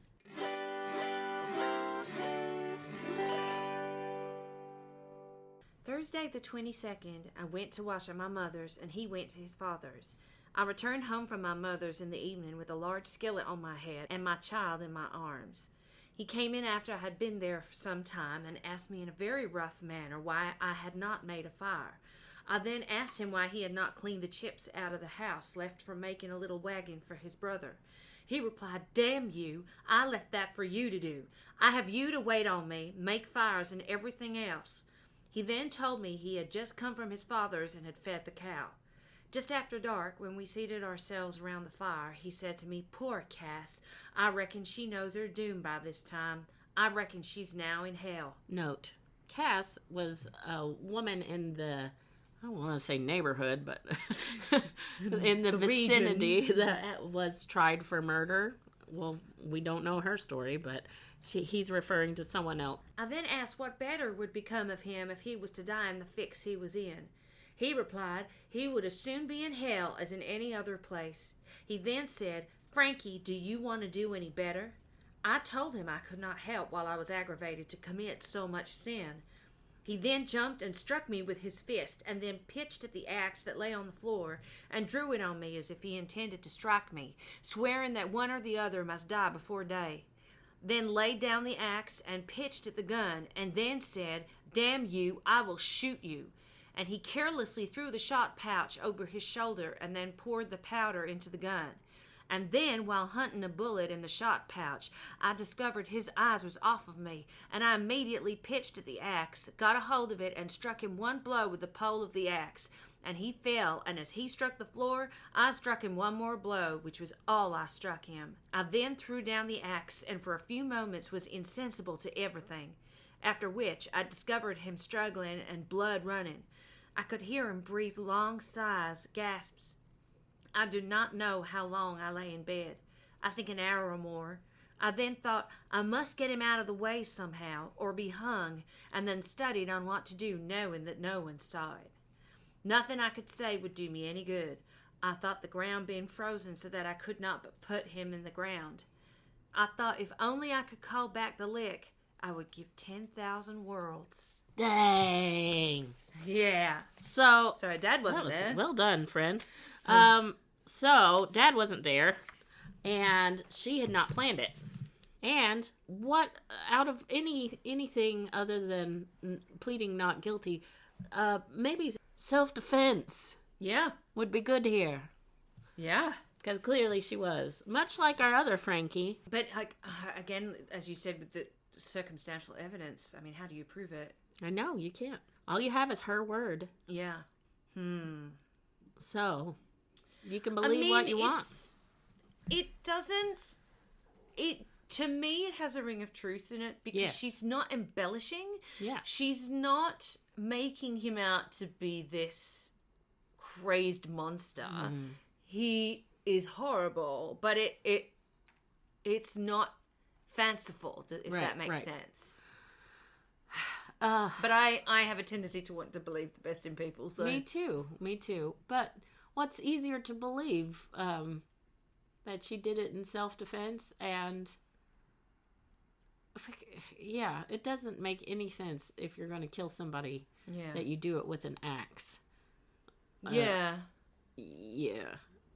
Thursday the 22nd, I went to wash at my mother's, and he went to his father's. I returned home from my mother's in the evening with a large skillet on my head and my child in my arms. He came in after I had been there for some time and asked me in a very rough manner why I had not made a fire. I then asked him why he had not cleaned the chips out of the house left from making a little wagon for his brother. He replied, "Damn you, I left that for you to do. I have you to wait on me, make fires, and everything else." He then told me he had just come from his father's and had fed the cow. Just after dark, when we seated ourselves round the fire, he said to me, "Poor Cass, I reckon she knows her doom by this time. I reckon she's now in hell." Note, Cass was a woman in the, I don't want to say neighborhood, but in the vicinity that was tried for murder. Well, we don't know her story, but he's referring to someone else. I then asked what better would become of him if he was to die in the fix he was in. He replied he would as soon be in hell as in any other place. He then said, "Frankie, do you want to do any better?" I told him I could not help while I was aggravated to commit so much sin. He then jumped and struck me with his fist, and then pitched at the axe that lay on the floor, and drew it on me as if he intended to strike me, swearing that one or the other must die before day. Then laid down the axe and pitched at the gun, and then said, "Damn you, I will shoot you." And he carelessly threw the shot pouch over his shoulder and then poured the powder into the gun. And then, while hunting a bullet in the shot pouch, I discovered his eyes was off of me, and I immediately pitched at the axe, got a hold of it, and struck him one blow with the pole of the axe. And he fell, and as he struck the floor, I struck him one more blow, which was all I struck him. I then threw down the axe, and for a few moments was insensible to everything, after which I discovered him struggling and blood running. I could hear him breathe long sighs, gasps. I do not know how long I lay in bed. I think an hour or more. I then thought I must get him out of the way somehow, or be hung, and then studied on what to do, knowing that no one saw it. Nothing I could say would do me any good. I thought the ground being frozen so that I could not but put him in the ground. I thought if only I could call back the lick, I would give 10,000 worlds. Dang. Yeah. So Sorry, Dad wasn't there. Well done, friend. So Dad wasn't there, and she had not planned it. And what, out of anything other than pleading not guilty, maybe self-defense. Yeah. Would be good here. Yeah. Because clearly she was. Much like our other Frankie. But, again, as you said, with the circumstantial evidence, I mean, how do you prove it? I know, you can't. All you have is her word. Yeah. So, you can believe what you want. To me, it has a ring of truth in it because she's not embellishing. Yeah. She's not making him out to be this crazed monster. He is horrible, but it's not fanciful, if that makes sense. But I have a tendency to want to believe the best in people. So. Me too. But what's easier to believe? That she did it in self-defense, and yeah, it doesn't make any sense if you're going to kill somebody that you do it with an axe. Yeah.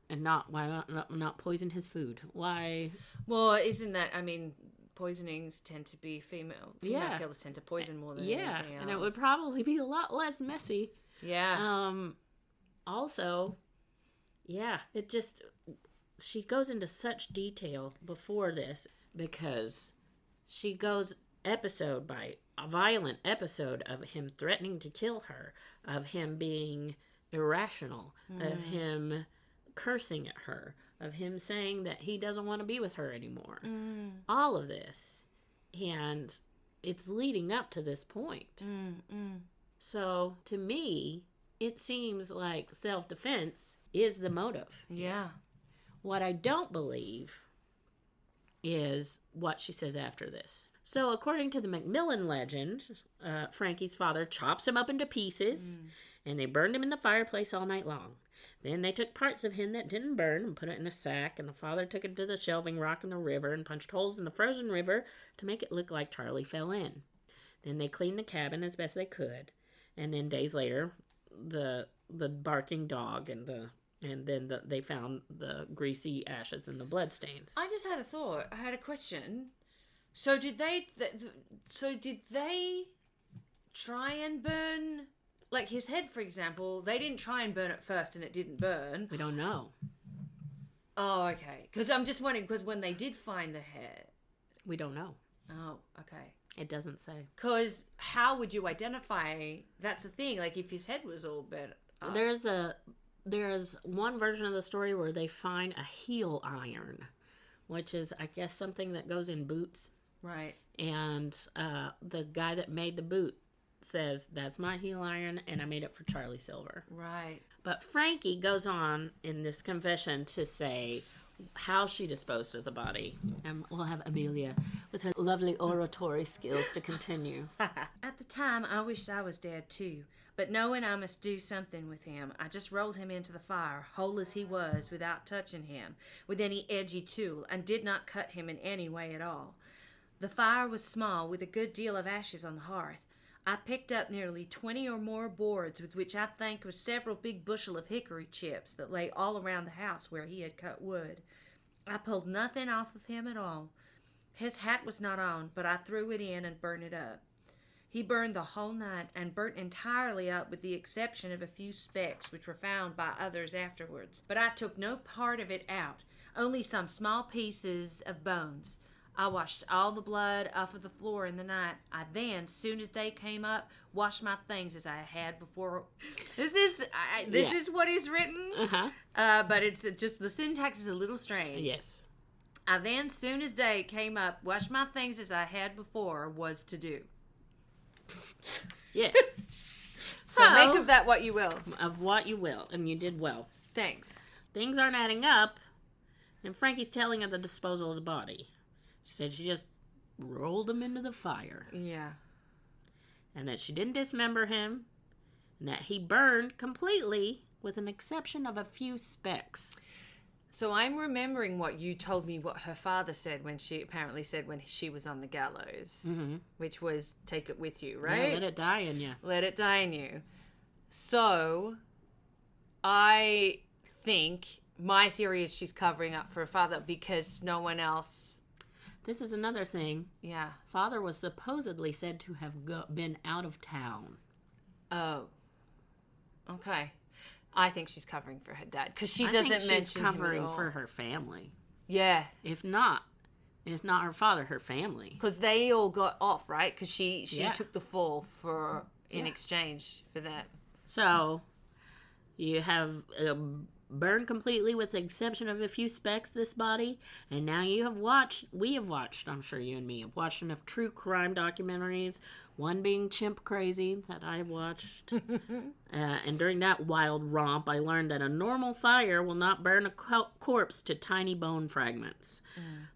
And not poison his food. Why? Well, isn't that, I mean, poisonings tend to be female killers tend to poison more than anything else. And it would probably be a lot less messy. Yeah. Also, it just, she goes into such detail before this because she goes episode by a violent episode of him threatening to kill her, of him being irrational, of him cursing at her, of him saying that he doesn't want to be with her anymore. All of this. And it's leading up to this point. So, to me, it seems like self-defense is the motive. Yeah. What I don't believe is what she says after this. So, according to the McMillon legend, Frankie's father chops him up into pieces, and they burned him in the fireplace all night long. Then they took parts of him that didn't burn and put it in a sack, and the father took it to the shelving rock in the river and punched holes in the frozen river to make it look like Charlie fell in. Then they cleaned the cabin as best they could, And then days later, the barking dog and then they found the greasy ashes and the blood stains. I just had a thought. I had a question. So did they try and burn, like his head, for example? They didn't try and burn it first, and it didn't burn. We don't know. Oh, okay. Because I'm just wondering, because when they did find the head, We don't know. oh, okay. It doesn't say. Because how would you identify? That's the thing. Like if his head was all burnt up. There's one version of the story where they find a heel iron, which is, I guess, something that goes in boots. Right. And the guy that made the boot says, that's my heel iron, and I made it for Charlie Silver. Right. But Frankie goes on in this confession to say how she disposed of the body. And we'll have Amelia with her lovely oratory skills to continue. At the time, I wished I was dead too. But knowing I must do something with him, I just rolled him into the fire, whole as he was, without touching him with any edgy tool, and did not cut him in any way at all. The fire was small, with a good deal of ashes on the hearth. I picked up nearly 20 or more boards, with which I think was several big bushel of hickory chips that lay all around the house where he had cut wood. I pulled nothing off of him at all. His hat was not on, but I threw it in and burned it up. He burned the whole night and burnt entirely up, with the exception of a few specks which were found by others afterwards. But I took no part of it out, only some small pieces of bones. I washed all the blood off of the floor in the night. I then, soon as day came up, washed my things as I had before. This is what is written, but it's just the syntax is a little strange. Yes. I then, soon as day came up, washed my things as I had before was to do. Yes. So make of that what you will. Of what you will, and you did well. Thanks. Things aren't adding up, and Frankie's telling of the disposal of the body. She said she just rolled him into the fire. Yeah. And that she didn't dismember him, and that he burned completely, with an exception of a few specks. So I'm remembering what you told me what her father said when she apparently said when she was on the gallows, which was take it with you, right? Yeah, let it die in you. Let it die in you. So I think my theory is she's covering up for her father because no one else. This is another thing. Yeah. Father was supposedly said to have been out of town. Oh. Okay. I think she's covering for her dad because she I doesn't think mention she's him covering at all. for her family. Yeah. If not her father, her family. Because they all got off, right? Because she Yeah. took the fall in exchange for that. So, you have burned completely with the exception of a few specks this body, and now we have watched, I'm sure you and me have watched enough true crime documentaries, one being Chimp Crazy that I watched. And during that wild romp, I learned that a normal fire will not burn a corpse to tiny bone fragments.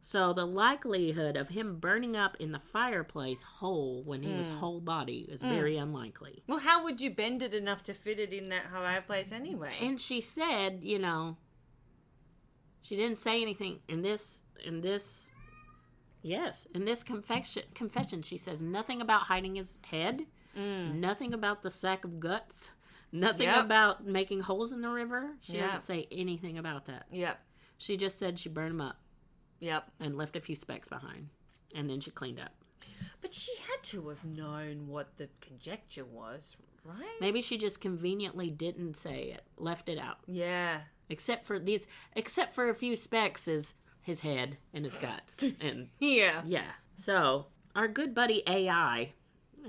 So the likelihood of him burning up in the fireplace whole when he was whole body is very unlikely. Well, how would you bend it enough to fit it in that fireplace anyway? And she said, she didn't say anything in this confession. She says nothing about hiding his head, nothing about the sack of guts, nothing about making holes in the river. She doesn't say anything about that. Yep. She just said she burned him up. Yep. And left a few specks behind. And then she cleaned up. But she had to have known what the conjecture was, right? Maybe she just conveniently didn't say it, left it out. Yeah. Except for a few specks is his head and his guts. And Yeah. yeah. So, our good buddy AI,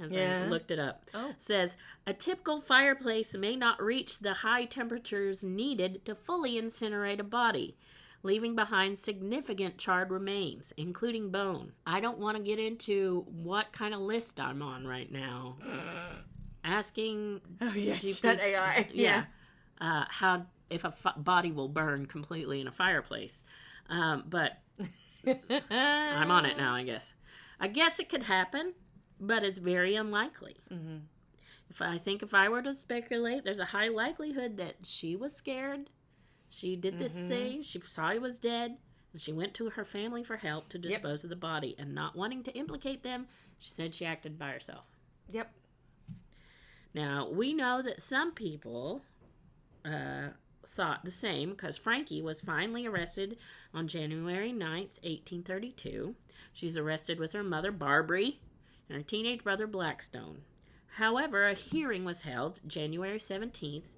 as I looked it up, says, a typical fireplace may not reach the high temperatures needed to fully incinerate a body, leaving behind significant charred remains, including bone. I don't want to get into what kind of list I'm on right now. Asking That AI. how if a body will burn completely in a fireplace. But I'm on it now, I guess. I guess it could happen, but it's very unlikely. Mm-hmm. If I were to speculate, there's a high likelihood that she was scared. She did this thing. She saw he was dead, and she went to her family for help to dispose of the body. And not wanting to implicate them, she said she acted by herself. Yep. Now, we know that some people thought the same because Frankie was finally arrested on January 9th, 1832. She's arrested with her mother, Barbary, and her teenage brother, Blackstone. However, a hearing was held January 17th,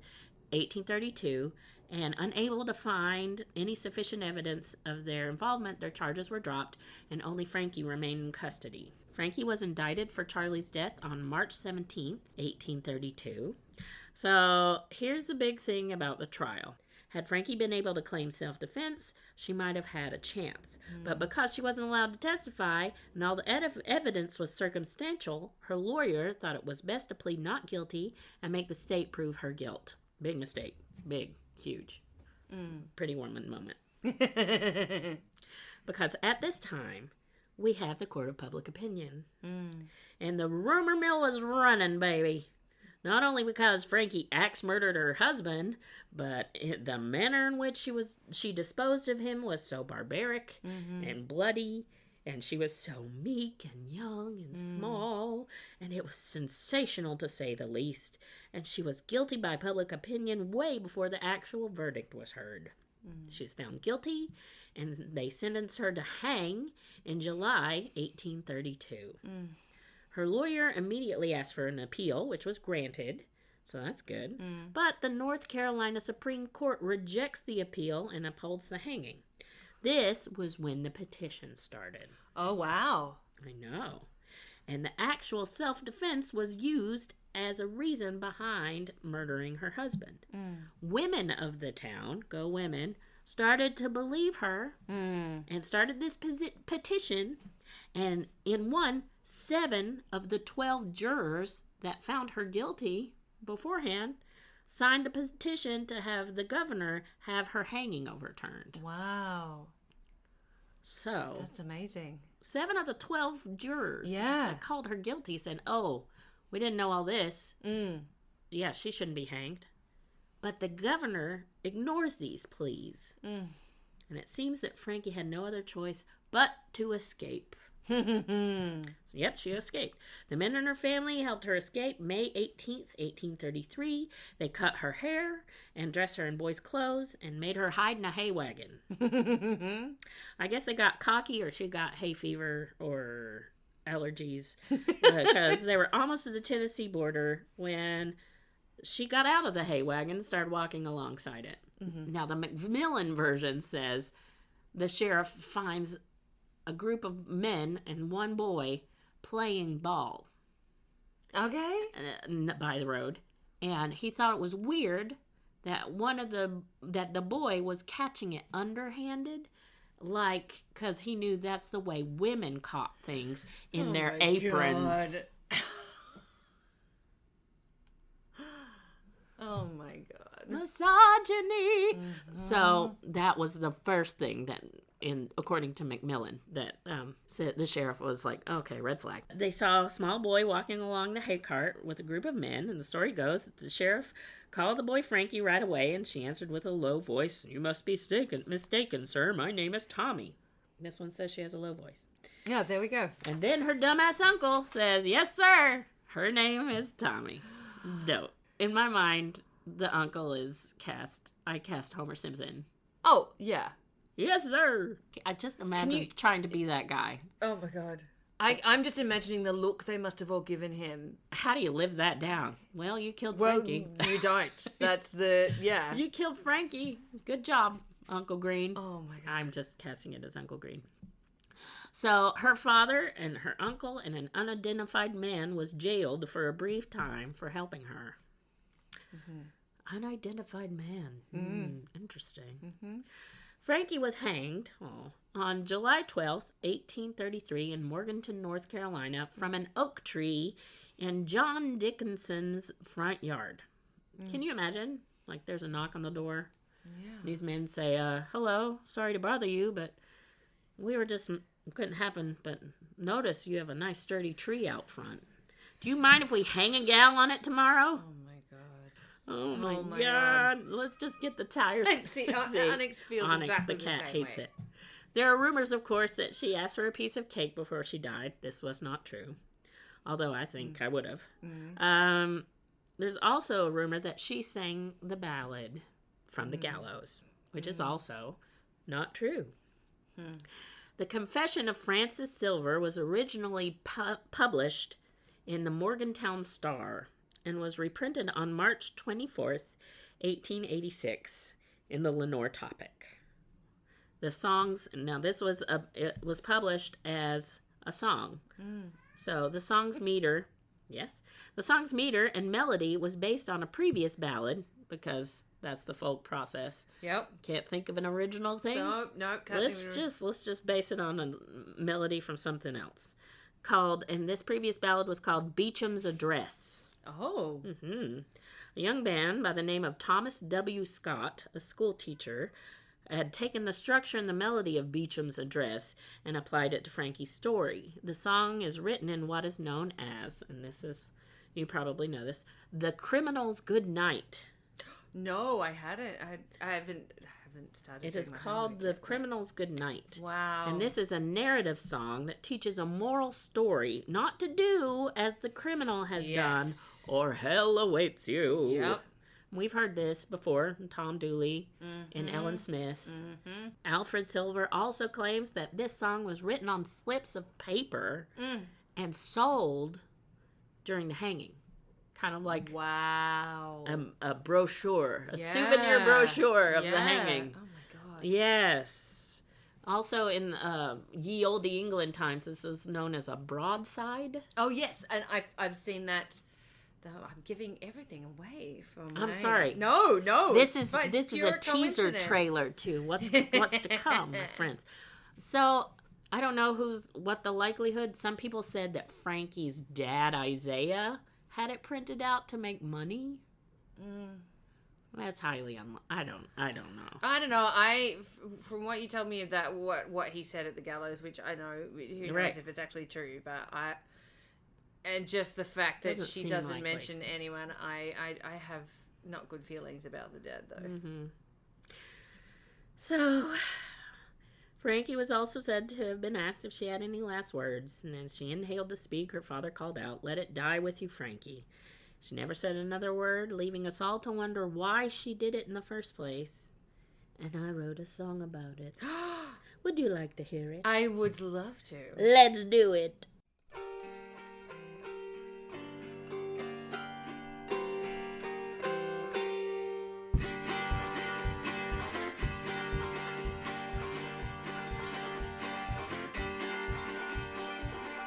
1832, and unable to find any sufficient evidence of their involvement, their charges were dropped, and only Frankie remained in custody. Frankie was indicted for Charlie's death on March 17th, 1832. So here's the big thing about the trial. Had Frankie been able to claim self-defense, she might have had a chance. But because she wasn't allowed to testify and all the evidence was circumstantial, her lawyer thought it was best to plead not guilty and make the state prove her guilt. Big mistake. Big. Huge. Pretty Woman moment. Because at this time, we have the court of public opinion. And the rumor mill was running, baby. Not only because Frankie axe murdered her husband, but the manner in which she disposed of him was so barbaric and bloody, and she was so meek and young and small, and it was sensational to say the least. And she was guilty by public opinion way before the actual verdict was heard. She was found guilty, and they sentenced her to hang in July 1832. Her lawyer immediately asked for an appeal, which was granted, so that's good. But the North Carolina Supreme Court rejects the appeal and upholds the hanging. This was when the petition started. Oh, wow. I know. And the actual self-defense was used as a reason behind murdering her husband. Women of the town, go women, started to believe her and started this petition. And in one, 7 of the 12 jurors that found her guilty beforehand signed the petition to have the governor have her hanging overturned. Wow. So That's amazing. 7 of the 12 jurors that called her guilty said, oh, we didn't know all this. Yeah, she shouldn't be hanged. But the governor ignores these pleas. And it seems that Frankie had no other choice but to escape. So, yep, she escaped. The men in her family helped her escape May 18th, 1833. They cut her hair and dressed her in boys' clothes and made her hide in a hay wagon. I guess they got cocky, or she got hay fever or allergies because they were almost to the Tennessee border when she got out of the hay wagon and started walking alongside it. Now, the McMillon version says the sheriff finds a group of men and one boy playing ball. Okay. By the road. And he thought it was weird that the boy was catching it underhanded, like, because he knew that's the way women caught things in their aprons. God. Oh my God. Misogyny. So that was the first thing that, according to McMillon, that said the sheriff was like, okay, red flag. They saw a small boy walking along the hay cart with a group of men, and the story goes that the sheriff called the boy Frankie right away, and she answered with a low voice, "You must be mistaken, sir. My name is Tommy." This one says she has a low voice. Yeah, there we go. And then her dumbass uncle says, "Yes, sir. Her name is Tommy." No. In my mind, the uncle is I cast Homer Simpson. Oh, yeah. Yes, sir. I just imagine trying to be that guy. Oh my God. I'm just imagining the look they must have all given him. How do you live that down? Well, you killed Frankie. Well, you don't. That's yeah. You killed Frankie. Good job, Uncle Green. Oh my God. I'm just casting it as Uncle Green. So her father and her uncle and an unidentified man was jailed for a brief time for helping her. Unidentified man. Interesting. Frankie was hanged on July 12th, 1833 in Morganton, North Carolina from an oak tree in John Dickinson's front yard. Can you imagine? Like, there's a knock on the door. Yeah. These men say, hello, sorry to bother you, but couldn't happen, but notice you have a nice sturdy tree out front. Do you mind if we hang a gal on it tomorrow? Oh my God. Let's just get the tires. See, Onyx feels Onyx, exactly the cat, same hates way. it. There are rumors, of course, that she asked for a piece of cake before she died. This was not true, although I think I would have. there's also a rumor that she sang the ballad from the gallows, which is also not true. The Confession of Frances Silver was originally published in the Morgantown Star and was reprinted on March 24th, 1886 in the Lenore Topic. The songs, now this was it was published as a song. So the song's meter, the song's meter and melody was based on a previous ballad, because that's the folk process. Yep. Can't think of an original thing. No. Let's just base it on a melody from something else. And this previous ballad was called Beecham's Address. Oh. A young man by the name of Thomas W. Scott, a school teacher, had taken the structure and the melody of Beecham's Address and applied it to Frankie's story. The song is written in what is known as, and this is, you probably know this, The Criminal's Good Night. No, I hadn't. I haven't started. It is called The Criminal's Good Night. Wow. And this is a narrative song that teaches a moral story, not to do as the criminal has done, or hell awaits you. Yep. We've heard this before, Tom Dooley and Ellen Smith. Alfred Silver also claims that this song was written on slips of paper and sold during the hanging. Kind of like a brochure, a souvenir brochure of the hanging. Oh my God. Yes. Also in ye olde England times, this is known as a broadside. Oh yes, and I've seen that. I'm giving everything away from. I'm sorry. No. This is a teaser trailer to what's to come, my friends. So I don't know what the likelihood. Some people said that Frankie's dad Isaiah had it printed out to make money. That's highly I don't know. I don't know. From what you told me of that, what he said at the gallows, which I know, who knows if it's actually true, but and just the fact that she doesn't mention anyone, I have not good feelings about the dad, though. So, Frankie was also said to have been asked if she had any last words, and as she inhaled to speak, her father called out, "Let it die with you, Frankie." She never said another word, leaving us all to wonder why she did it in the first place. And I wrote a song about it. Would you like to hear it? I would love to. Let's do it.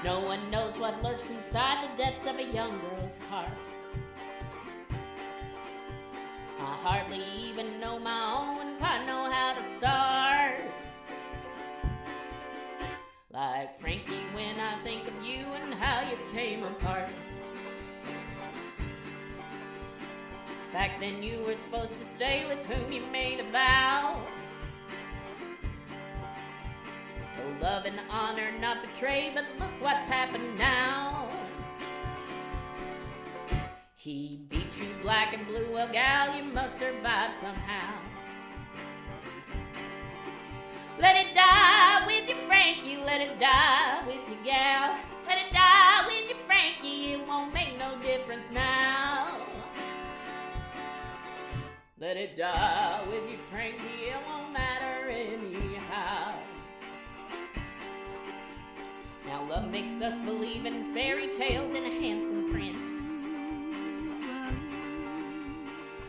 No one knows what lurks inside the depths of a young girl's heart. I hardly even know my own if I know how to start. Like Frankie, when I think of you and how you came apart. Back then you were supposed to stay with whom you made a vow. Love and honor not betray, but look what's happened now. He beat you black and blue, well gal, you must survive somehow. Let it die with you, Frankie, let it die with you, gal. Let it die with you, Frankie, it won't make no difference now. Let it die with you, Frankie, it won't matter anyhow. Now love makes us believe in fairy tales and a handsome prince.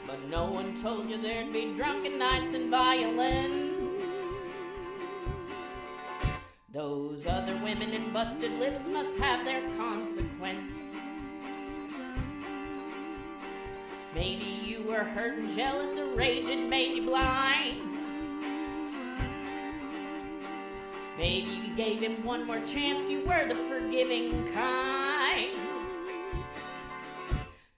But no one told you there'd be drunken nights and violence. Those other women and busted lips must have their consequence. Maybe you were hurt and jealous, the rage had made you blind. Maybe you gave him one more chance, you were the forgiving kind.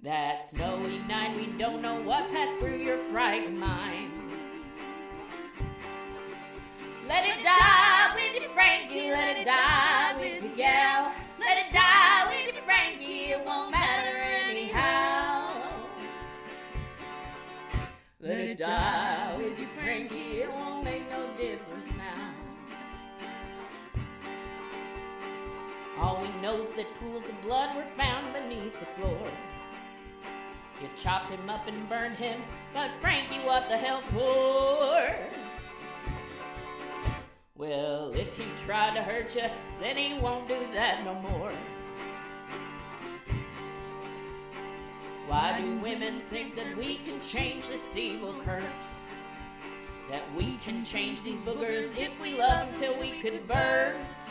That snowy night, we don't know what passed through your frightened mind. Let it die with you, Frankie, let it die with you, gal. Let it die with you, Frankie, it won't matter anyhow. Let it die with you, Frankie, it won't make no difference now. All we know is that pools of blood were found beneath the floor. You chopped him up and burned him, but Frankie, what the hell for? Well, if he tried to hurt you, then he won't do that no more. Why do women think that we can change this evil curse? That we can change these boogers if we love them till we converse?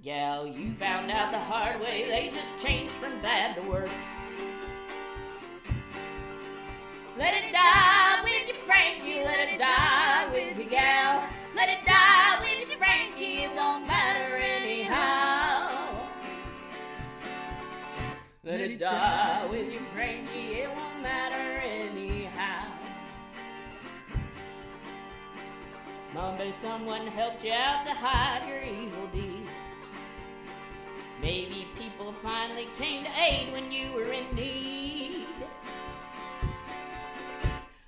Gal, you found out the hard way, they just changed from bad to worse. Let it die with you, Frankie, let it die with you, gal. Let it die with you, Frankie, it won't matter anyhow. Let it die with you, Frankie, it won't matter anyhow. Maybe someone helped you out to hide your evil deed. Maybe people finally came to aid when you were in need.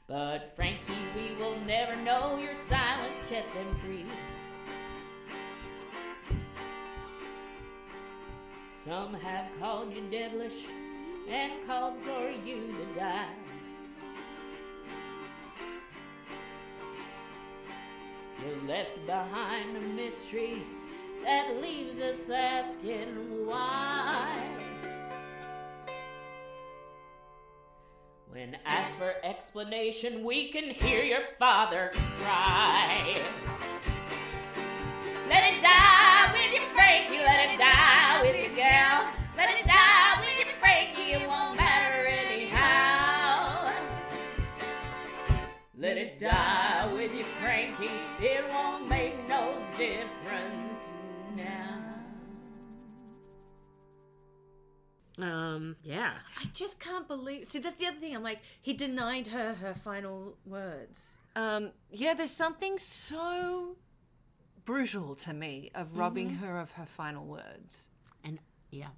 But Frankie, we will never know your silence kept them free. Some have called you devilish and called for you to die. You left behind a mystery that leaves us asking why. When asked for explanation, we can hear your father cry. Let it die with you, Frankie, let it die with you, gal. Let it die with you, Frankie, it won't matter anyhow. Let it die with you, Frankie, it won't make no difference now. Yeah. I just can't believe. See, that's the other thing. I'm like, he denied her final words. Yeah, there's something so brutal to me of robbing her of her final words. And yeah.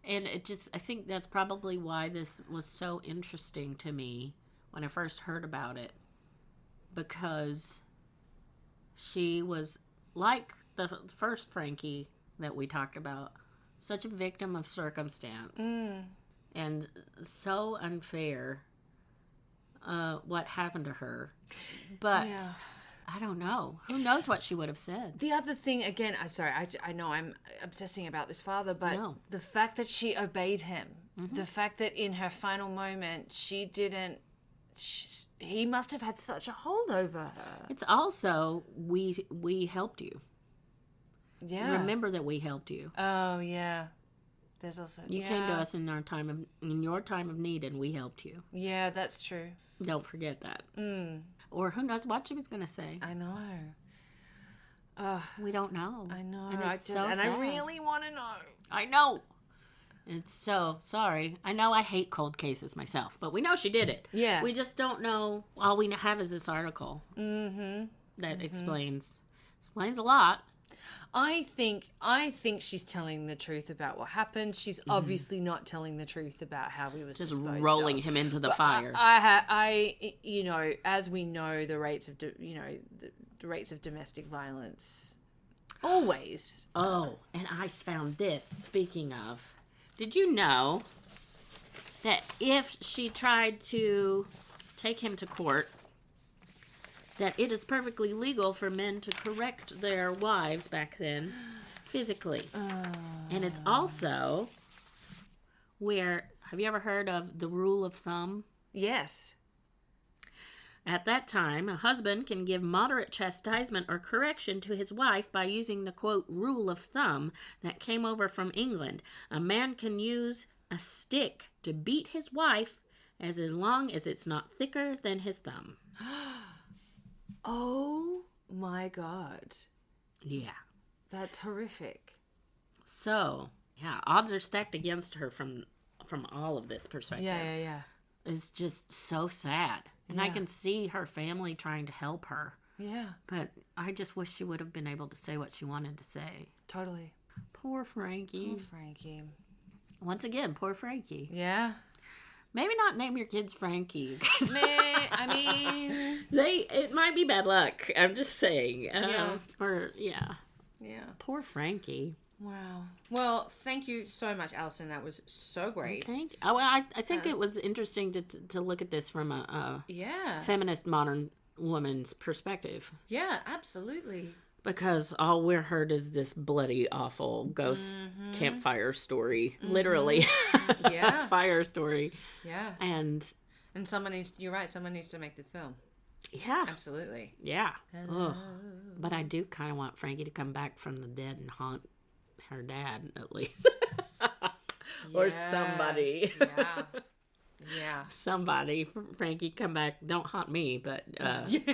And it just, I think that's probably why this was so interesting to me when I first heard about it. Because she was like the first Frankie that we talked about, such a victim of circumstance. And so unfair what happened to her. But I don't know. Who knows what she would have said? The other thing, again, I'm sorry, I know I'm obsessing about this father, but the fact that she obeyed him, the fact that in her final moment she didn't, he must have had such a hold over her. It's also, we helped you. Yeah. Remember that we helped you. Oh, yeah. There's also... You came to us in your time of need, and we helped you. Yeah, that's true. Don't forget that. Or who knows what she was going to say. I know. We don't know. I know. And it's so sad. I really want to know. I know. It's so sorry. I know I hate cold cases myself, but we know she did it. Yeah. We just don't know. All we have is this article that explains a lot. I think she's telling the truth about what happened. She's obviously not telling the truth about how he was just disposed rolling of. him into the fire. I you know, as we know, the rates of the rates of domestic violence always. Oh, and I found this. Speaking of, did you know that if she tried to take him to court, that it is perfectly legal for men to correct their wives back then physically. And it's also where, have you ever heard of the rule of thumb? Yes. At that time, a husband can give moderate chastisement or correction to his wife by using the, quote, rule of thumb that came over from England. A man can use a stick to beat his wife as long as it's not thicker than his thumb. Oh my God. Yeah. That's horrific. So, yeah, odds are stacked against her from all of this perspective. Yeah. It's just so sad. And I can see her family trying to help her. Yeah. But I just wish she would have been able to say what she wanted to say. Totally. Poor Frankie. Poor Frankie. Once again, poor Frankie. Yeah. Maybe not name your kids Frankie. I mean... It might be bad luck. I'm just saying. Yeah. Or, Yeah. Poor Frankie. Wow. Well, thank you so much, Alison. That was so great. I think it was interesting to look at this from a feminist modern woman's perspective. Yeah, absolutely. Because all we're heard is this bloody, awful ghost campfire story. Literally. Yeah. Fire story. Yeah. And you're right, someone needs to make this film. Yeah. Absolutely. Yeah. But I do kind of want Frankie to come back from the dead and haunt her dad, at least. Or somebody. Yeah. Yeah. Somebody. Frankie, come back. Don't haunt me, but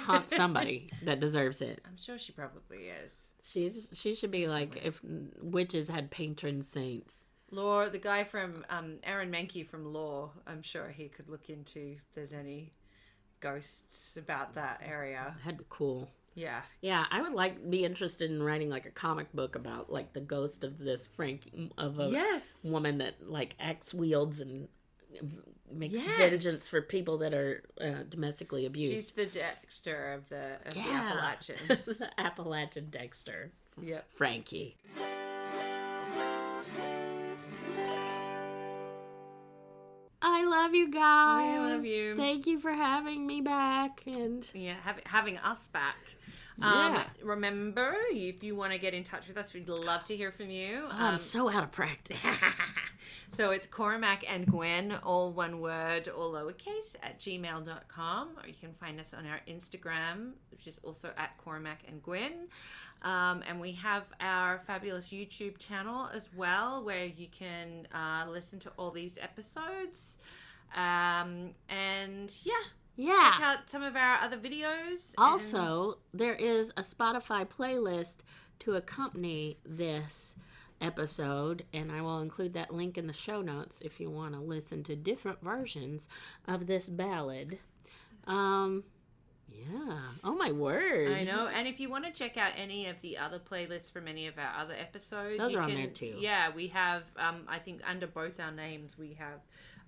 haunt somebody that deserves it. I'm sure she probably is. She should be like if witches had patron saints. Law, the guy from Aaron Mankey from Law, I'm sure he could look into if there's any ghosts about that area. That'd be cool. Yeah. Yeah, I would be interested in writing like a comic book about like the ghost of this of a woman that like axe wields and makes vengeance for people that are domestically abused. She's the Dexter of the Appalachians. The Appalachian Dexter. Yep. Frankie. I love you guys. I love you. Thank you for having me back and having us back. Remember, if you want to get in touch with us, we'd love to hear from you. I'm so out of practice. So it's Cormac and Gwen, all one word, all lowercase, at gmail.com. Or you can find us on our Instagram, which is also at Cormac and Gwen. And we have our fabulous YouTube channel as well, where you can listen to all these episodes. Check out some of our other videos. Also, there is a Spotify playlist to accompany this episode, and I will include that link in the show notes if you want to listen to different versions of this ballad. Yeah. Oh, my word. I know. And if you want to check out any of the other playlists from any of our other episodes, those are on there too. Yeah, we have, I think under both our names, we have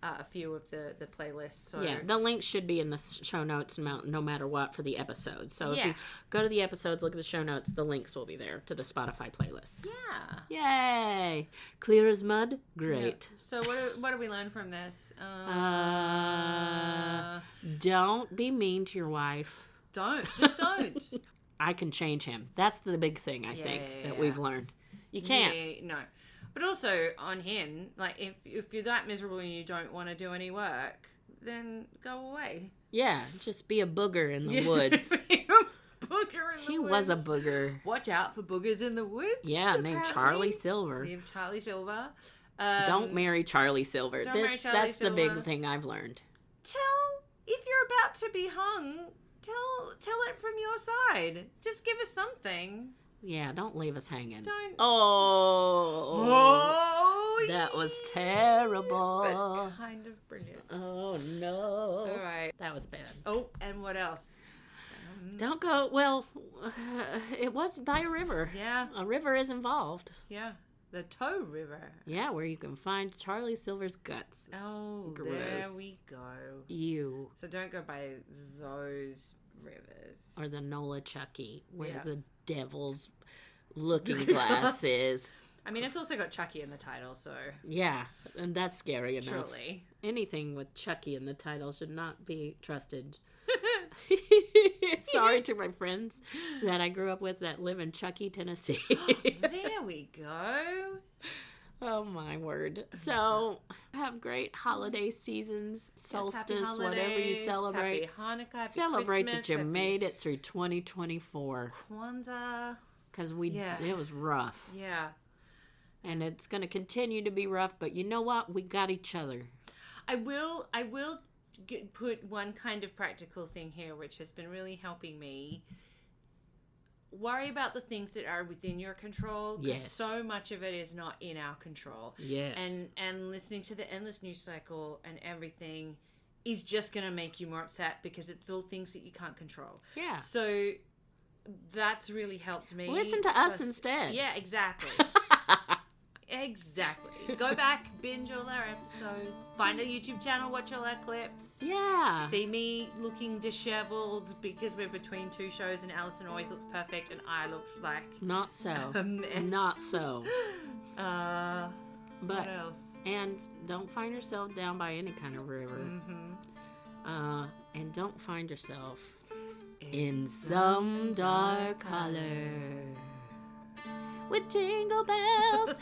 a few of the playlists. So. Yeah, the links should be in the show notes no matter what for the episodes. So if you go to the episodes, look at the show notes, the links will be there to the Spotify playlist. Yeah. Yay. Clear as mud? Great. Yeah. So what do we learn from this? Don't be mean to your wife. Just don't. I can change him. That's the big thing, I think, that we've learned. You can't. Yeah, no. But also on him, like if you're that miserable and you don't want to do any work, then go away. Yeah, just be a booger in the woods. He was a booger. Watch out for boogers in the woods. Yeah, named Charlie Silver. Don't marry Charlie Silver. That's the big thing I've learned. If you're about to be hung, tell it from your side. Just give us something. Yeah, don't leave us hanging. Don't. Oh, that was terrible. But kind of brilliant. Oh, no. All right. That was bad. Oh, and what else? Don't go. Well, it was by a river. Yeah. A river is involved. Yeah. The Toe River. Yeah, where you can find Charlie Silver's guts. Oh, gross. There we go. Ew. So don't go by those rivers. Or the Nola Chucky, where the devil's looking glass is. I mean, it's also got Chucky in the title, so... Yeah, and that's scary enough. Truly. Anything with Chucky in the title should not be trusted. Sorry to my friends that I grew up with that live in Chucky, Tennessee. There we go. Oh, my word. So, have great holiday seasons, solstice, whatever you celebrate. Happy Hanukkah, happy celebrate Christmas, that you made it through 2024. Kwanzaa. Because it was rough. Yeah. And it's going to continue to be rough, but you know what? We got each other. I will put one kind of practical thing here, which has been really helping me. Worry about the things that are within your control, because so much of it is not in our control. Yes. And listening to the endless news cycle and everything is just going to make you more upset because it's all things that you can't control. Yeah. So that's really helped me. Listen to us instead. Yeah, exactly. Exactly. Go back, binge all our episodes, find a YouTube channel, watch all our clips. Yeah. See me looking disheveled because we're between two shows and Alison always looks perfect and I look like Not so. a mess. Not so. But But what else? and don't find yourself down by any kind of river. And don't find yourself in some dark holler with jingle bells.